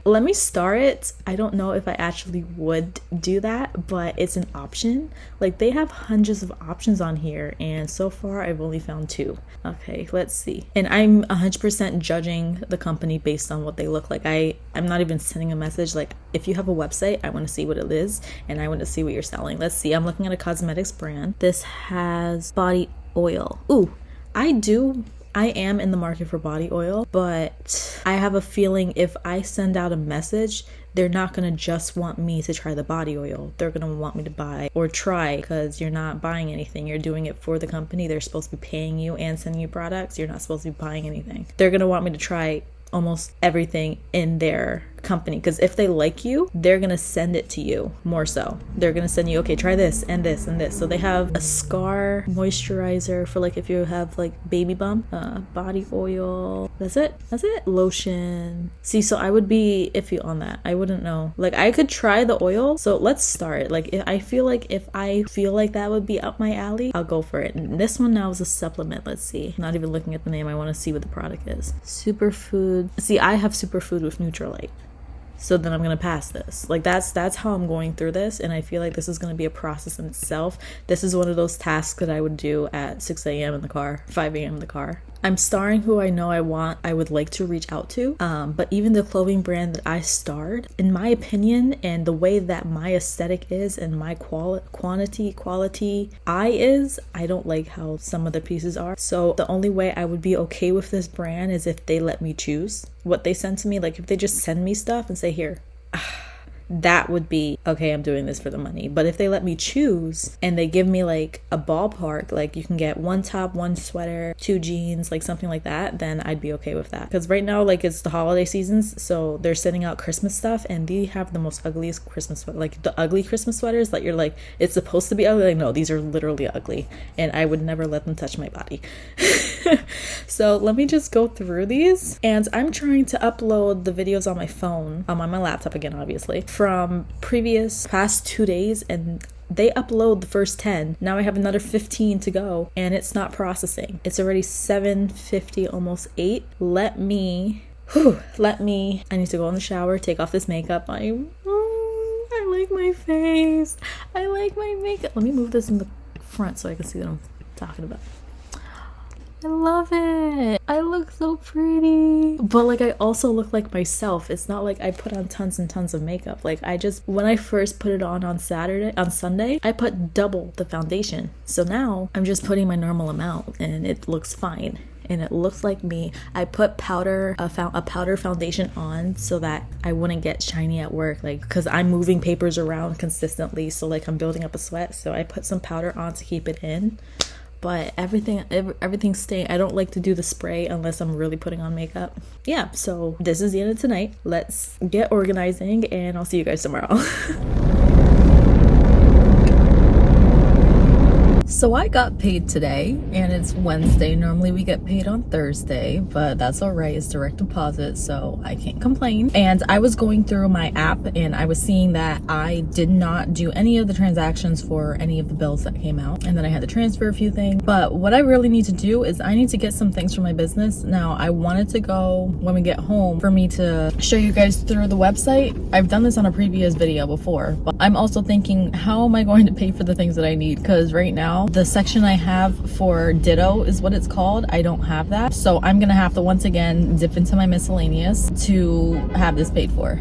let me star it. I don't know if I actually would do that, but it's an option. Like, they have hundreds of options on here, and so far I've only found 2. Okay, let's see. And I'm 100% judging the company based on what they look like. I'm not even sending a message. Like, if you have a website, I want to see what it is, and I want to see what you're selling. Let's see. I'm looking at a cosmetics brand. This has body oil. Ooh, I am in the market for body oil, but I have a feeling if I send out a message, they're not going to just want me to try the body oil. They're going to want me to buy or try, because you're not buying anything. You're doing it for the company. They're supposed to be paying you and sending you products. You're not supposed to be buying anything. They're going to want me to try almost everything in their company, because if they like you, they're gonna send it to you. More so, they're gonna send you, okay, try this and this and this. So they have a scar moisturizer for like if you have like baby bump, body oil, that's it, lotion. See, so I would be iffy on that. I wouldn't know. Like, I could try the oil. So let's start. Like, if I feel like that would be up my alley, I'll go for it. And this one now is a supplement. Let's see. Not even looking at the name. I want to see what the product is. Superfood. See, I have superfood with Nutrilite. So then I'm going to pass this. Like, that's how I'm going through this. And I feel like this is going to be a process in itself. This is one of those tasks that I would do at 6 a.m. in the car, 5 a.m. in the car. I'm starring who I know I would like to reach out to. But even the clothing brand that I starred, in my opinion, and the way that my aesthetic is and my quality eye is, I don't like how some of the pieces are. So the only way I would be okay with this brand is if they let me choose what they send to me. Like, if they just send me stuff and say, here, that would be okay, I'm doing this for the money. But if they let me choose and they give me like a ballpark, like you can get 1 top, 1 sweater, 2 jeans, like something like that, then I'd be okay with that. Because right now, like, it's the holiday seasons, so they're sending out Christmas stuff, and they have the most ugliest Christmas sweaters, like the ugly Christmas sweaters that you're like, it's supposed to be ugly. Like, no, these are literally ugly, and I would never let them touch my body. So let me just go through these, and I'm trying to upload the videos on my phone, on my laptop again, obviously, from past 2 days, and they upload the first 10. Now I have another 15 to go, and it's not processing. It's already 7:50, almost 8. I need to go in the shower, take off this makeup. I like my face. I like my makeup. Let me move this in the front so I can see what I'm talking about. I love it. I look so pretty. But like, I also look like myself. It's not like I put on tons and tons of makeup. Like, when I first put it on Sunday, I put double the foundation. So now I'm just putting my normal amount, and it looks fine. And it looks like me. I put a powder foundation on so that I wouldn't get shiny at work, like, because I'm moving papers around consistently, so like I'm building up a sweat. So I put some powder on to keep it in. But everything's staying. I don't like to do the spray unless I'm really putting on makeup. Yeah, so this is the end of tonight. Let's get organizing, and I'll see you guys tomorrow. So I got paid today, and it's Wednesday. Normally we get paid on Thursday, but that's all right. It's direct deposit, so I can't complain. And I was going through my app, and I was seeing that I did not do any of the transactions for any of the bills that came out, and then I had to transfer a few things. But what I really need to do is I need to get some things for my business. Now, I wanted to go when we get home for me to show you guys through the website. I've done this on a previous video before, but I'm also thinking, how am I going to pay for the things that I need? Because right now, the section I have for Ditto is what it's called. I don't have that. So I'm gonna have to once again dip into my miscellaneous to have this paid for.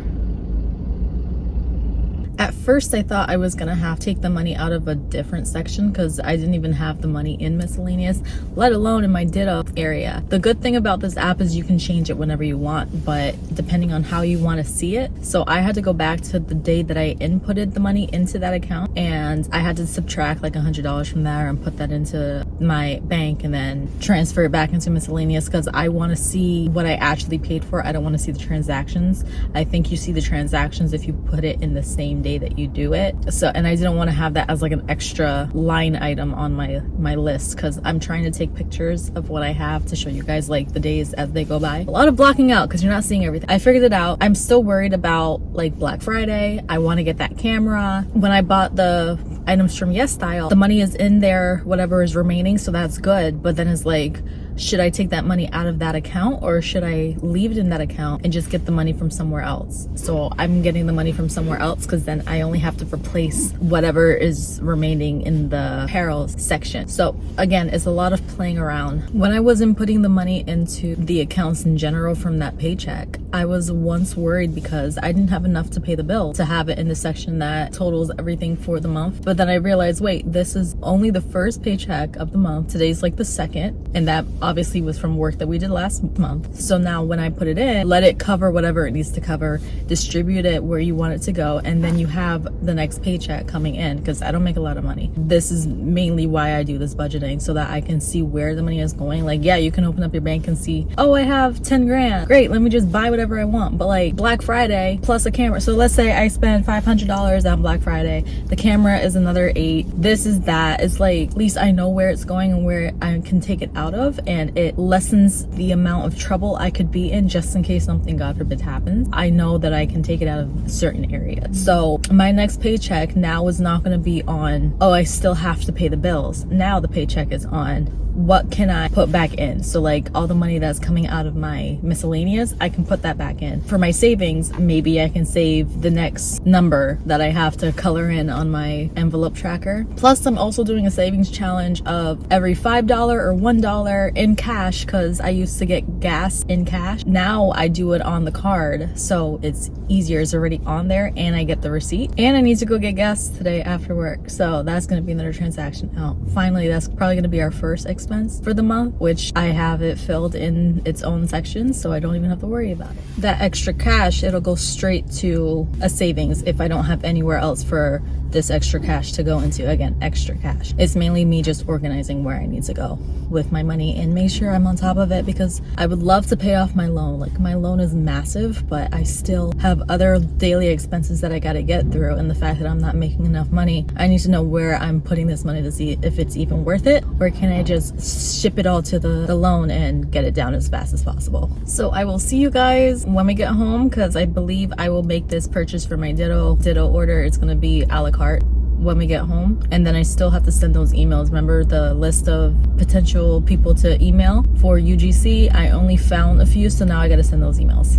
At first I thought I was gonna have to take the money out of a different section because I didn't even have the money in miscellaneous, let alone in my Ditto area. The good thing about this app is you can change it whenever you want, but depending on how you want to see it. So I had to go back to the day that I inputted the money into that account, and I had to subtract like $100 from there and put that into my bank and then transfer it back into miscellaneous because I want to see what I actually paid for. I don't want to see the transactions. I think you see the transactions if you put it in the same day that you do it. So, and I didn't want to have that as like an extra line item on my list because I'm trying to take pictures of what I have to show you guys like the days as they go by. A lot of blocking out because you're not seeing everything. I figured it out. I'm still worried about like Black Friday. I want to get that camera. When I bought the items from YesStyle, the money is in there, whatever is remaining, so that's good. But then it's like, should I take that money out of that account or should I leave it in that account and just get the money from somewhere else? So I'm getting the money from somewhere else because then I only have to replace whatever is remaining in the apparel section. So again, it's a lot of playing around. When I was inputting the money into the accounts in general from that paycheck, I was once worried because I didn't have enough to pay the bill to have it in the section that totals everything for the month. But then I realized, wait, this is only the first paycheck of the month. Today's like the second, and that obviously was from work that we did last month. So now when I put it in, let it cover whatever it needs to cover, distribute it where you want it to go, and then you have the next paycheck coming in because I don't make a lot of money. This is mainly why I do this budgeting, so that I can see where the money is going. Like, yeah, you can open up your bank and see, oh, I have 10 grand. Great, let me just buy whatever I want. But like Black Friday plus a camera. So let's say I spend $500 on Black Friday. The camera is another $8. This is that. It's like, at least I know where it's going and where I can take it out of, and it lessens the amount of trouble I could be in just in case something, God forbid, happens. I know that I can take it out of certain areas. So my next paycheck now is not going to be on, oh, I still have to pay the bills. Now the paycheck is on, what can I put back in? So like all the money that's coming out of my miscellaneous, I can put that back in. For my savings, maybe I can save the next number that I have to color in on my envelope tracker. Plus I'm also doing a savings challenge of every $5 or $1 in cash because I used to get gas in cash. Now I do it on the card, so it's easier. It's already on there and I get the receipt. And I need to go get gas today after work, so that's going to be another transaction out. Finally, that's probably going to be our first expense for the month, which I have it filled in its own section, so I don't even have to worry about it. That extra cash, it'll go straight to a savings if I don't have anywhere else for this extra cash to go into. Again, extra cash. It's mainly me just organizing where I need to go with my money and make sure I'm on top of it because I would love to pay off my loan. Like, my loan is massive, but I still have other daily expenses that I got to get through, and the fact that I'm not making enough money, I need to know where I'm putting this money to see if it's even worth it, or can I just ship it all to the loan and get it down as fast as possible. So I will see you guys when we get home because I believe I will make this purchase for my Ditto order. It's going to be a la carte when we get home, and then I still have to send those emails. Remember the list of potential people to email for UGC? I only found a few, so now I got to send those emails.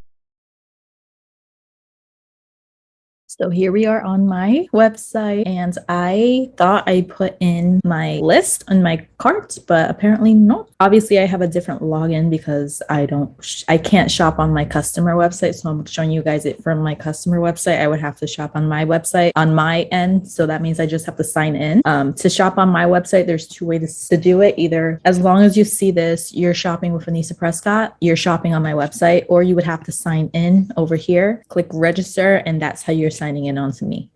So here we are on my website, and I thought I put in my list on my cart, but apparently not. Obviously I have a different login because I can't shop on my customer website. So I'm showing you guys it from my customer website. I would have to shop on my website on my end. So that means I just have to sign in. To shop on my website, there's two ways to do it. Either as long as you see this, you're shopping with Anissa Prescott, you're shopping on my website, or you would have to sign in over here, click register, and that's how you're signing in onto me.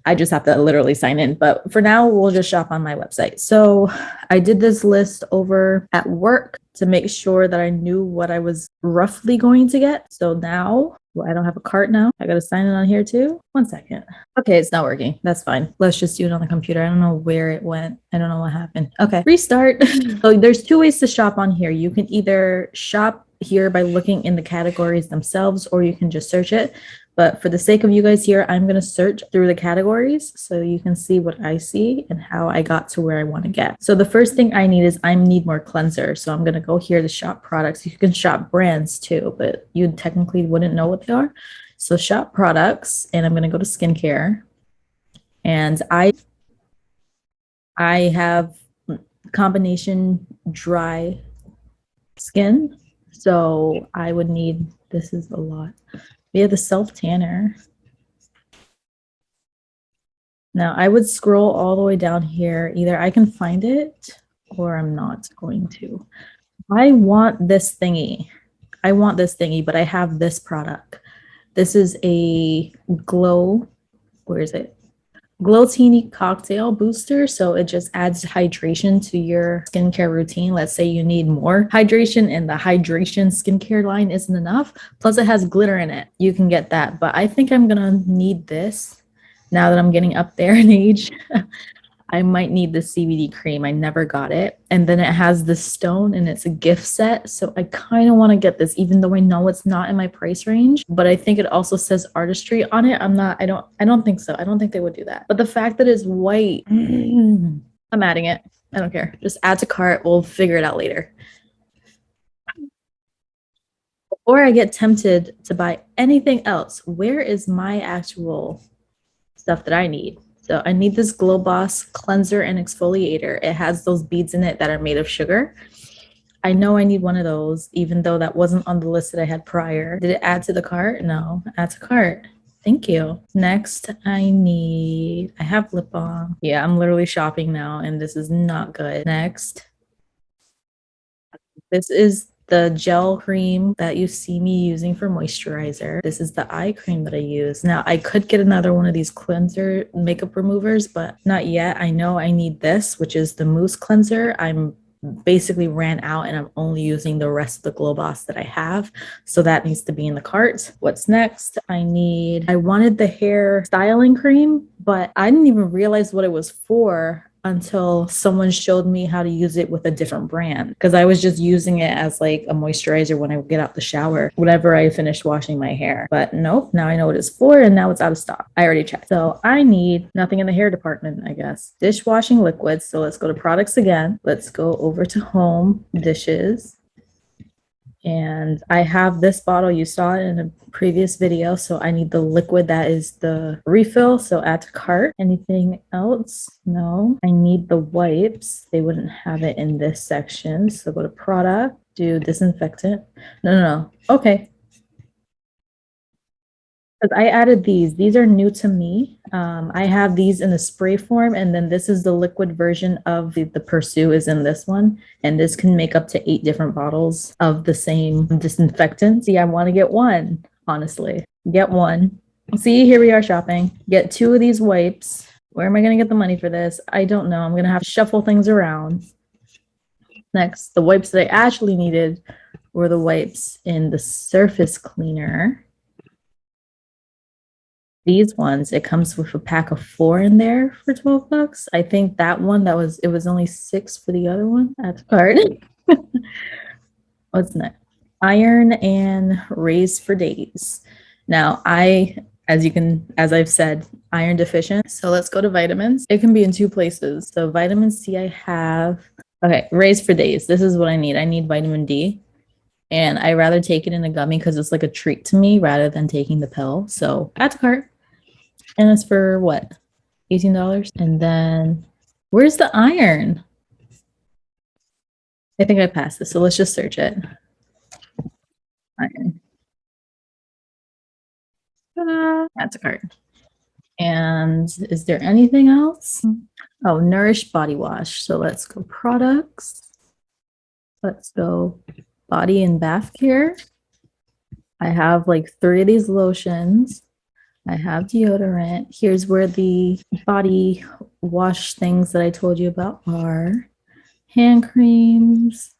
I just have to literally sign in, but for now we'll just shop on my website. So I did this list over at work to make sure that I knew what I was roughly going to get. So now, well, I don't have a cart now. I got to sign in on here too. 1 second. Okay, it's not working. That's fine. Let's just do it on the computer. I don't know where it went. I don't know what happened. Okay, restart. So there's two ways to shop on here. You can either shop here by looking in the categories themselves, or you can just search it. But for the sake of you guys here, I'm going to search through the categories so you can see what I see and how I got to where I want to get. So the first thing I need is I need more cleanser. So I'm going to go here to shop products. You can shop brands too, but you technically wouldn't know what they are. So shop products, and I'm going to go to skincare. And I have combination dry skin. So I would need, this is a lot. We have the self tanner. Now I would scroll all the way down here. Either I can find it or I'm not going to. I want this thingy. I want this thingy, but I have this product. This is a glow. Where is it? Glow Teeny Cocktail Booster. So it just adds hydration to your skincare routine. Let's say you need more hydration and the hydration skincare line isn't enough. Plus, it has glitter in it. You can get that. But I think I'm going to need this now that I'm getting up there in age. I might need the CBD cream. I never got it. And then it has the stone and it's a gift set. So I kind of want to get this, even though I know it's not in my price range. But I think it also says artistry on it. I don't think so. I don't think they would do that. But the fact that it's white, I'm adding it. I don't care. Just add to cart. We'll figure it out later. Before I get tempted to buy anything else, where is my actual stuff that I need? So I need this Glow Boss cleanser and exfoliator. It has those beads in it that are made of sugar. I know I need one of those, even though that wasn't on the list that I had prior. Did it add to the cart? No, add to cart. Thank you. Next, I have lip balm. Yeah, I'm literally shopping now and this is not good. Next, this is the gel cream that you see me using for moisturizer. This is the eye cream that I use. Now, I could get another one of these cleanser makeup removers, but not yet. I know I need this, which is the mousse cleanser. I'm basically ran out and I'm only using the rest of the Glow Boss that I have. So that needs to be in the cart. What's next? I wanted the hair styling cream, but I didn't even realize what it was for until someone showed me how to use it with a different brand, because I was just using it as like a moisturizer when I would get out the shower whenever I finished washing my hair. But nope, now I know what it's for and now it's out of stock. I already checked. So I need nothing in the hair department, I guess. Dishwashing liquids. So let's go to products again. Let's go over to home, dishes. And I have this bottle. You saw it in a previous video. So I need the liquid that is the refill. So add to cart. Anything else? No. I need the wipes. They wouldn't have it in this section. So go to product, do disinfectant. No. Okay. Because I added these. These are new to me. I have these in the spray form, and then this is the liquid version of the Pursue is in this one. And this can make up to 8 different bottles of the same disinfectant. See, I want to get one, honestly. Get one. See, here we are shopping. Get 2 of these wipes. Where am I going to get the money for this? I don't know. I'm going to have to shuffle things around. Next, the wipes that I actually needed were the wipes in the surface cleaner. These ones, it comes with a pack of 4 in there for $12. I think that one it was only 6 for the other one at the cart. What's next? Iron and Raise for Days. Now as I've said, iron deficient. So let's go to vitamins. It can be in 2 places. So vitamin C I have. Okay, Raise for Days. This is what I need. I need vitamin D. And I rather take it in a gummy because it's like a treat to me rather than taking the pill. So add to cart. And it's for what? $18. And then where's the iron? I think I passed this. So let's just search it. Iron. Add to cart. And is there anything else? Oh, Nourish Body Wash. So let's go products. Let's go body and bath care. I have like 3 of these lotions. I have deodorant. Here's where the body wash things that I told you about are. Hand creams.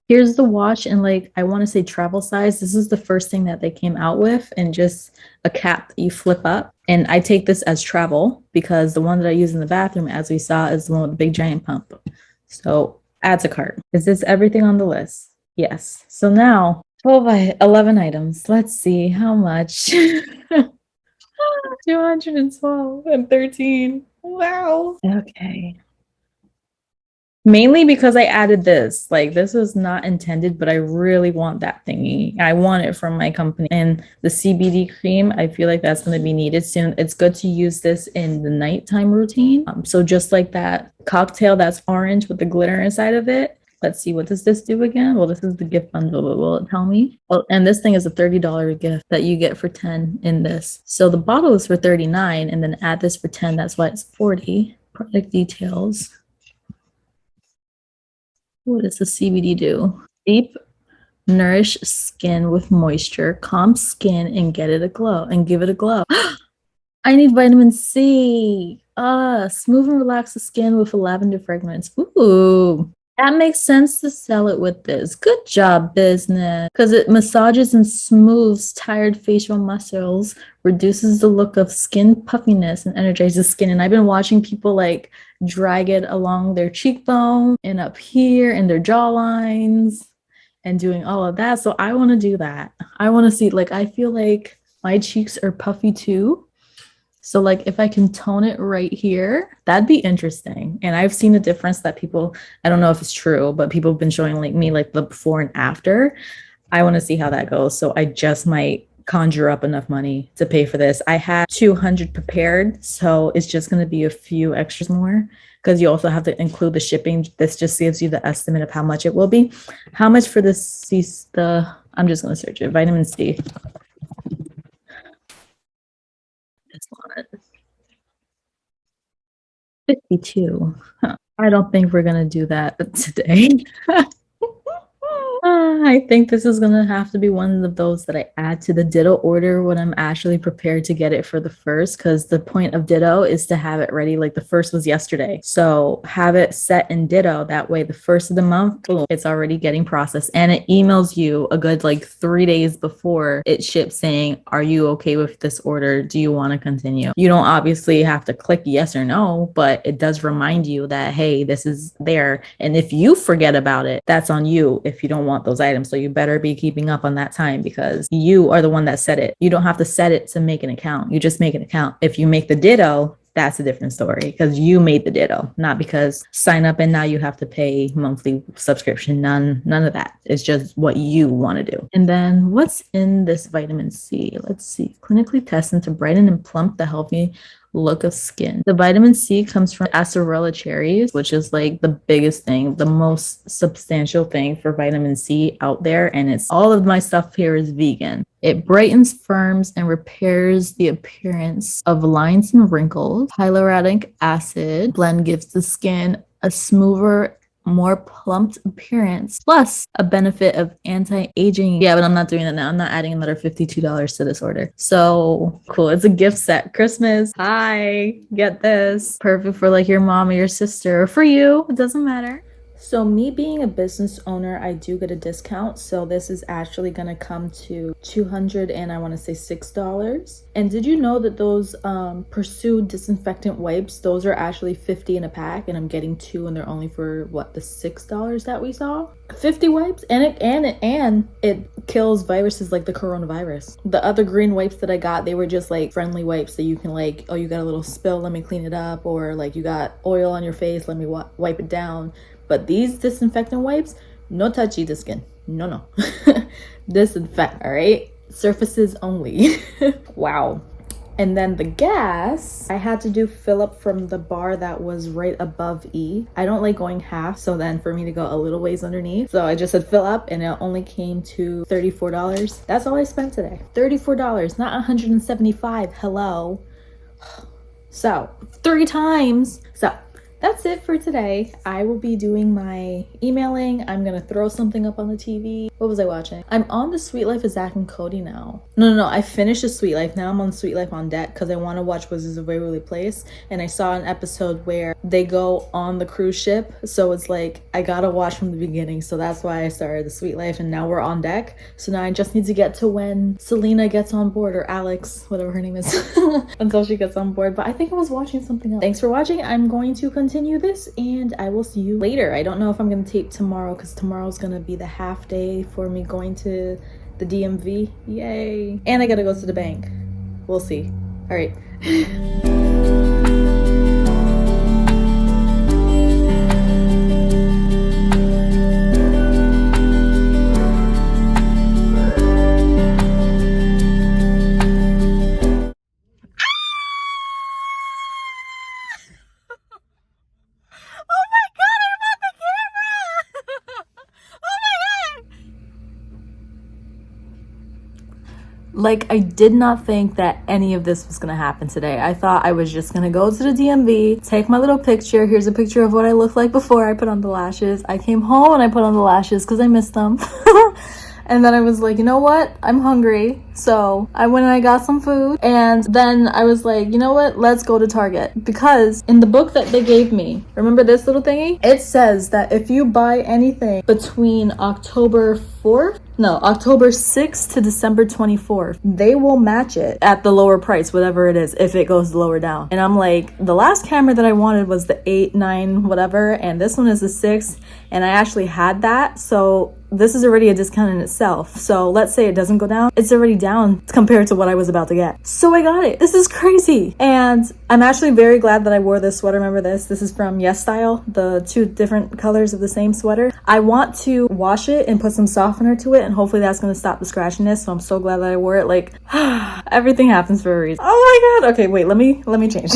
Here's the wash in like, I want to say travel size. This is the first thing that they came out with, and just a cap that you flip up. And I take this as travel because the one that I use in the bathroom, as we saw, is the one with the big giant pump. So add to cart. Is this everything on the list? Yes. So now 12 by 11 items. Let's see how much. 212 and 13. Wow. Okay. Mainly because I added this. Like, this was not intended, but I really want that thingy. I want it from my company. And the CBD cream, I feel like that's going to be needed soon. It's good to use this in the nighttime routine. So just like that cocktail that's orange with the glitter inside of it. Let's see, what does this do again? Well, this is the gift bundle, but will it tell me? Oh, and this thing is a $30 gift that you get for 10 in this. So the bottle is for 39 and then add this for 10. That's why it's 40. Product details. What does the CBD do? Deep nourish skin with moisture, calm skin, and get it a glow and give it a glow. I need vitamin C. Smooth and relax the skin with a lavender fragrance. Ooh, that makes sense to sell it with this. Good job, business. Because it massages and smooths tired facial muscles, reduces the look of skin puffiness, and energizes skin. And I've been watching people like drag it along their cheekbone and up here in their jawlines and doing all of that. So I want to do that. I want to see, like, I feel like my cheeks are puffy too. So like if I can tone it right here, that'd be interesting. And I've seen a difference that people, I don't know if it's true, but people have been showing like me like the before and after. I want to see how that goes. So I just might conjure up enough money to pay for this. I had 200 prepared, so it's just going to be a few extras more because you also have to include the shipping. This just gives you the estimate of how much it will be. How much for this? I'm just going to search it. Vitamin C. This one. 52. Huh. I don't think we're going to do that today. I think this is gonna have to be one of those that I add to the Ditto order when I'm actually prepared to get it for the first, because the point of Ditto is to have it ready. Like the first was yesterday. So have it set in Ditto. That way the first of the month, boom, it's already getting processed. And it emails you a good like 3 days before it ships saying, are you okay with this order? Do you want to continue? You don't obviously have to click yes or no, but it does remind you that, hey, this is there. And if you forget about it, that's on you if you don't want those items. So you better be keeping up on that time because you are the one that set it. You don't have to set it to make an account. You just make an account. If you make the Ditto, that's a different story because you made the Ditto, not because sign up and now you have to pay monthly subscription. None of that. It's just what you want to do. And then what's in this vitamin C? Let's see. Clinically tested to brighten and plump the healthy look of skin. The vitamin C comes from acerola cherries, which is like the biggest thing, the most substantial thing for vitamin C out there. And it's all of my stuff here is vegan. It brightens, firms, and repairs the appearance of lines and wrinkles. Hyaluronic acid blend gives the skin a smoother, more plumped appearance, plus a benefit of anti-aging. Yeah, but I'm not doing that now. I'm not adding another $52 to this order. So cool. It's a gift set. Christmas. Hi, get this. Perfect for like your mom or your sister or for you. It doesn't matter. So me being a business owner, I do get a discount. So this is actually going to come to $200 and I want to say $6. And did you know that those Pursue disinfectant wipes, those are actually 50 in a pack and I'm getting 2 and they're only for what, the $6 that we saw? 50 wipes and it kills viruses like the coronavirus. The other green wipes that I got, they were just like friendly wipes that you can like, oh, you got a little spill, let me clean it up, or like you got oil on your face, let me wipe it down. But these disinfectant wipes, no touchy the skin. No. Disinfect, all right? Surfaces only. Wow. And then the gas, I had to do fill up from the bar that was right above E. I don't like going half, so then for me to go a little ways underneath. So I just said fill up and it only came to $34. That's all I spent today. $34, not $175. Hello. So 3 times. So that's it for today. I will be doing my emailing. I'm gonna throw something up on the TV. What was I watching? I'm on the Sweet Life of Zach and Cody now. No. I finished the Sweet Life. Now I'm on Sweet Life on deck because I want to watch Wizards of Waverly Place. And I saw an episode where they go on the cruise ship. So it's like, I gotta watch from the beginning. So that's why I started the Sweet Life and now we're on deck. So now I just need to get to when Selena gets on board, or Alex, whatever her name is, until she gets on board. But I think I was watching something else. Thanks for watching. I'm going to continue this and I will see you later. I don't know if I'm gonna tape tomorrow because tomorrow's gonna be the half day for me going to the DMV. Yay. And I gotta go to the bank. We'll see. All right. Like, I did not think that any of this was gonna happen today. I thought I was just gonna go to the DMV, take my little picture. Here's a picture of what I looked like before I put on the lashes. I came home and I put on the lashes because I missed them. And then I was like, you know what? I'm hungry. So I went and I got some food. And then I was like, you know what? Let's go to Target. Because in the book that they gave me, remember this little thingy? It says that if you buy anything between October 6th to December 24th, they will match it at the lower price, whatever it is, if it goes lower down. And I'm like, the last camera that I wanted was the 8, 9, whatever. And this one is the 6. And I actually had that. So this is already a discount in itself. So let's say it doesn't go down, it's already down compared to what I was about to get. So I got it. This is crazy. And I'm actually very glad that I wore this sweater. Remember this? This is from Yes Style, the 2 different colors of the same sweater. I want to wash it and put some softener to it, and hopefully that's going to stop the scratchiness. So I'm so glad that I wore it. Like, everything happens for a reason. Oh my God. Okay, wait, let me change.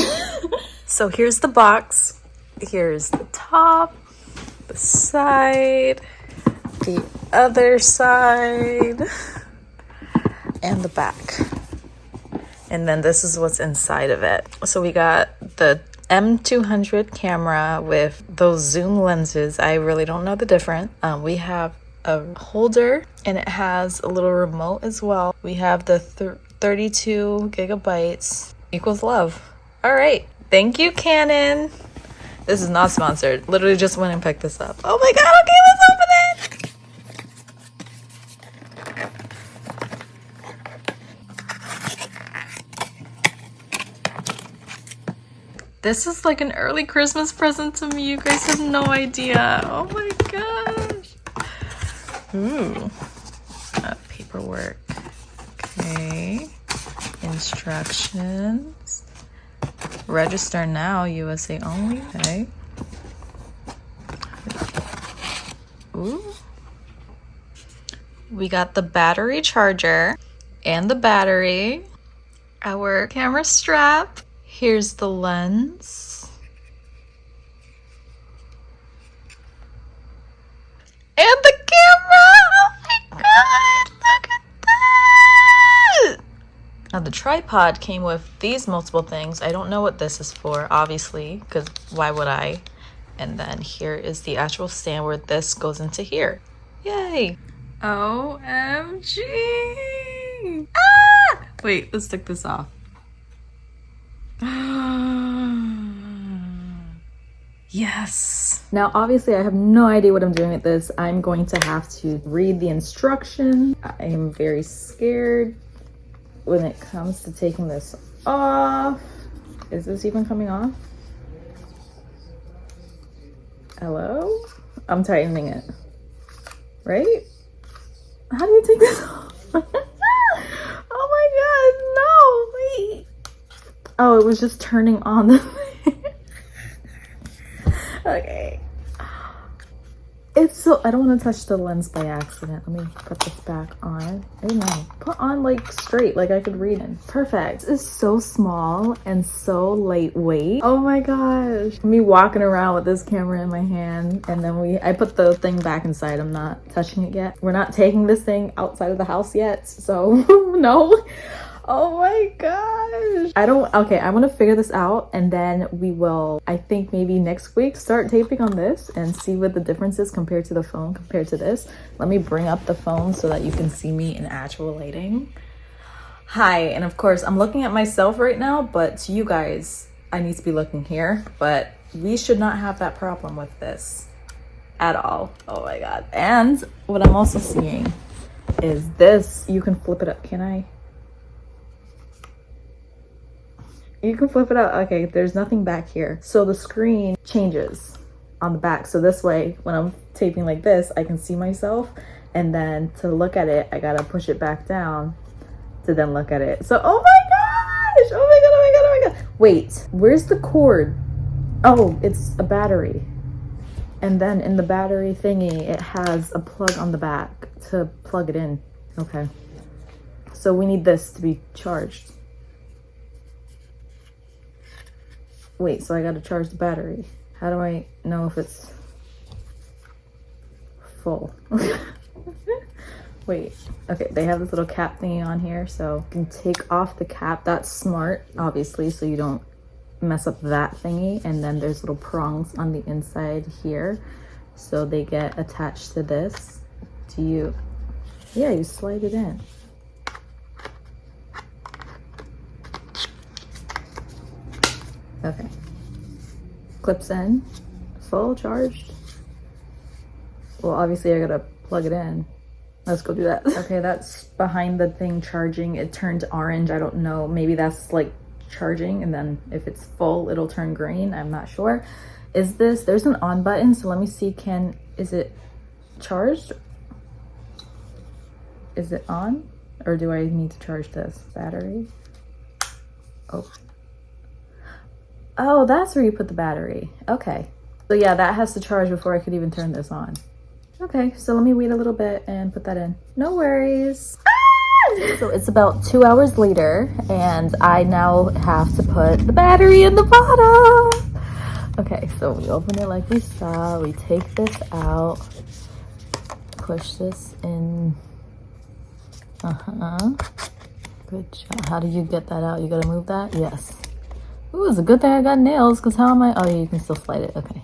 So here's the box. Here's the top, the side, the other side, and the back. And then this is what's inside of it. So we got the M200 camera with those zoom lenses. I really don't know the difference. We have a holder, and it has a little remote as well. We have the 32 gigabytes equals love. All right. Thank you, Canon. This is not sponsored. Literally just went and picked this up. Oh my God. Okay, let's open it. This is like an early Christmas present to me. You guys have no idea. Oh my gosh. Ooh. Paperwork. Okay. Instructions. Register now, USA only. Okay. Ooh. We got the battery charger and the battery. Our camera strap. Here's the lens. And the camera! Oh my God! Look at that! Now the tripod came with these multiple things. I don't know what this is for, obviously, because why would I? And then here is the actual stand where this goes into here. Yay! OMG! Ah! Wait, let's take this off. Yes. Now, obviously, I have no idea what I'm doing with this. I'm going to have to read the instructions. I am very scared when it comes to taking this off. Is this even coming off? Hello? I'm tightening it. Right? How do you take this off? Oh my God, no, wait. Oh, it was just turning on the thing. Okay. It's so, I don't want to touch the lens by accident. Let me put this back on. Oh no, put on like straight, like I could read in. Perfect. It's so small and so lightweight. Oh my gosh. Me walking around with this camera in my hand, and then I put the thing back inside. I'm not touching it yet. We're not taking this thing outside of the house yet, so no. Oh my gosh. I want to figure this out, and then we will, I think maybe next week, start taping on this and see what the difference is compared to the phone, compared to this. Let me bring up the phone so that you can see me in actual lighting. Hi, and of course, I'm looking at myself right now, but to you guys, I need to be looking here, but we should not have that problem with this at all. Oh my God. And what I'm also seeing is this, you can flip it up. Can I? You can flip it out. Okay, there's nothing back here. So the screen changes on the back. So this way, when I'm taping like this, I can see myself. And then to look at it, I gotta push it back down to then look at it. So, oh my gosh! Oh my God, oh my God, oh my God. Wait, where's the cord? Oh, it's a battery. And then in the battery thingy, it has a plug on the back to plug it in. Okay. So we need this to be charged. Wait, so I gotta charge the battery. How do I know if it's full? Wait, okay, they have this little cap thingy on here, so you can take off the cap. That's smart, obviously, so you don't mess up that thingy. And then there's little prongs on the inside here, so they get attached to this. You slide it in. Okay, clips in, full charged. Well, obviously I gotta plug it in. Let's go do that. Okay, that's behind the thing charging. It turned orange. I don't know. Maybe that's like charging, and then if it's full, it'll turn green. I'm not sure. There's an on button, so let me see. Is it charged? Is it on? Or do I need to charge this battery? Oh, that's where you put the battery. Okay. So yeah, that has to charge before I could even turn this on. Okay, so let me wait a little bit and put that in. No worries. So it's about 2 hours later, and I now have to put the battery in the bottom. Okay, so we open it like we saw. We take this out, push this in. Good job. How do you get that out? You gotta move that? Yes. Ooh, it's a good thing I got nails, because how am I? Oh, yeah, you can still slide it. Okay.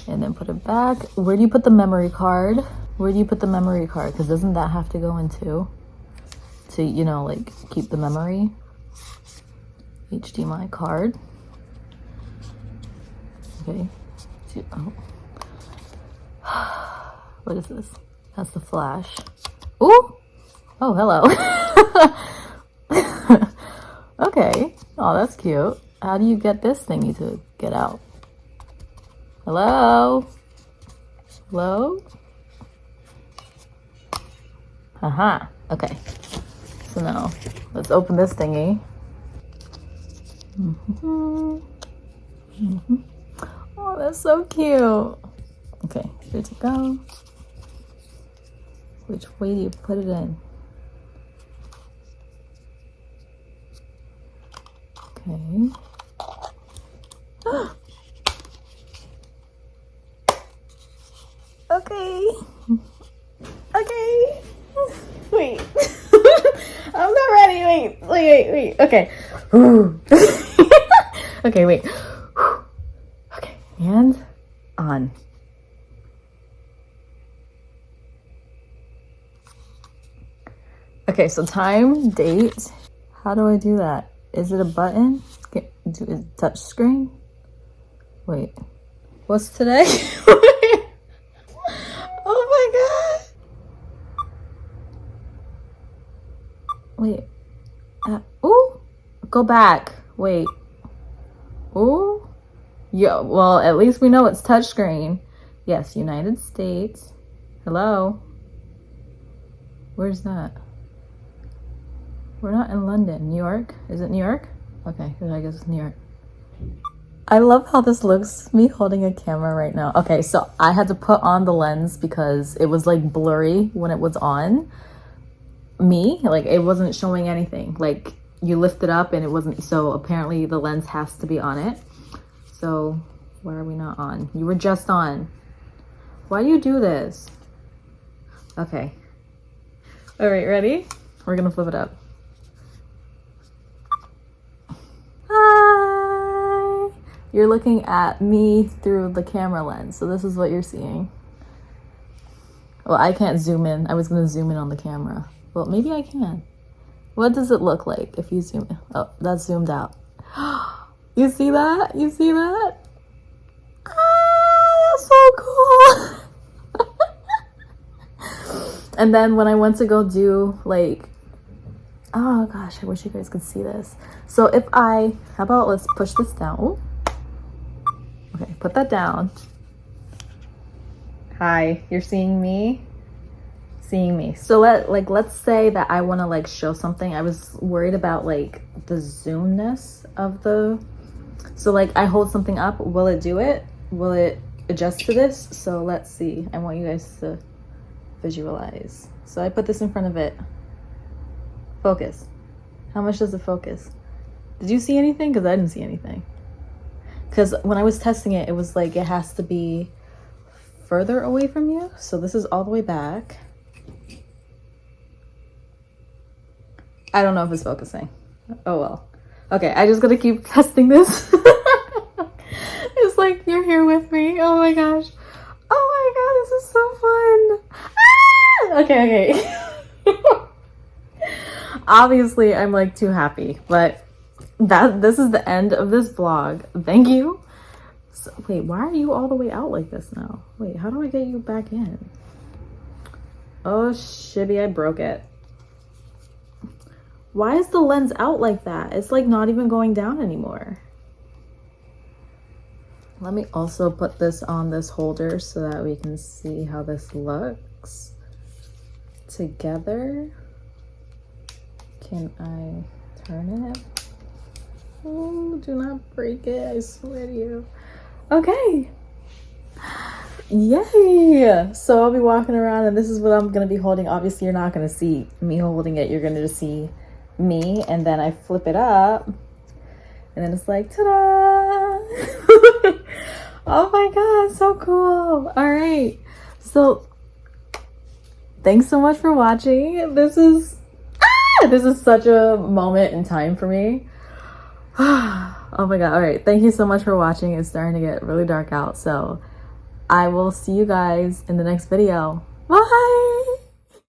And then put it back. Where do you put the memory card? Where do you put the memory card? Because doesn't that have to go in too? To, you know, like keep the memory. HDMI card. Okay. What is this? That's the flash. Ooh! Oh, hello. Okay. Oh, that's cute. How do you get this thingy to get out? Hello? Hello? Haha. Okay. So now, let's open this thingy. Oh, that's so cute. Okay, here to go. Which way do you put it in? Okay. Okay. Okay. Wait. I'm not ready. Wait. Okay. Okay, wait. Okay, and on. Okay, so time, date. How do I do that? Is it a button? Is it touch screen? Wait. What's today? Oh my god. Wait. Ooh. Go back. Wait. Ooh. Yeah, well, at least we know it's touchscreen. Yes, United States. Hello. Where's that? We're not in London. New York? Is it New York? Okay, I guess it's New York. I love how this looks, me holding a camera right now. Okay, so I had to put on the lens because it was like blurry when it was on me. Like it wasn't showing anything. Like you lift it up and it wasn't, so apparently the lens has to be on it. So why are we not on? You were just on. Why do you do this? Okay. All right, ready? We're gonna flip it up. Hi! You're looking at me through the camera lens, so this is what you're seeing. Well, I can't zoom in. I was gonna zoom in on the camera. Well, maybe I can. What does it look like if you zoom in? Oh, that's zoomed out. You see that? You see that? Ah, that's so cool! And then when I went to go do like, oh gosh, I wish you guys could see this. So if how about let's push this down. Ooh. Okay, put that down. Hi, you're seeing me? Seeing me. So let's say that I want to like show something. I was worried about like the zoomness of so like I hold something up, will it do it? Will it adjust to this? So let's see. I want you guys to visualize. So I put this in front of it. Focus. How much does it focus? Did you see anything? Because I didn't see anything. Because when I was testing it, it was like it has to be further away from you. So this is all the way back. I don't know if it's focusing. Oh well. Okay, I just gotta keep testing this. It's like you're here with me. Oh my gosh. Oh my god, this is so fun. Ah! Okay. Obviously, I'm like too happy, but this is the end of this vlog. Thank you. So, wait, why are you all the way out like this now? Wait, how do I get you back in? Oh, shibby, I broke it. Why is the lens out like that? It's like not even going down anymore. Let me also put this on this holder so that we can see how this looks together. Can I turn it? Oh, do not break it, I swear to you. Okay. Yay! So I'll be walking around and this is what I'm gonna be holding. Obviously, you're not gonna see me holding it. You're gonna just see me, and then I flip it up and then it's like, ta-da! Oh my god, so cool. All right, so thanks so much for watching. This is such a moment in time for me. Oh my god. All right, thank you so much for watching. It's starting to get really dark out, so I will see you guys in the next video. Bye.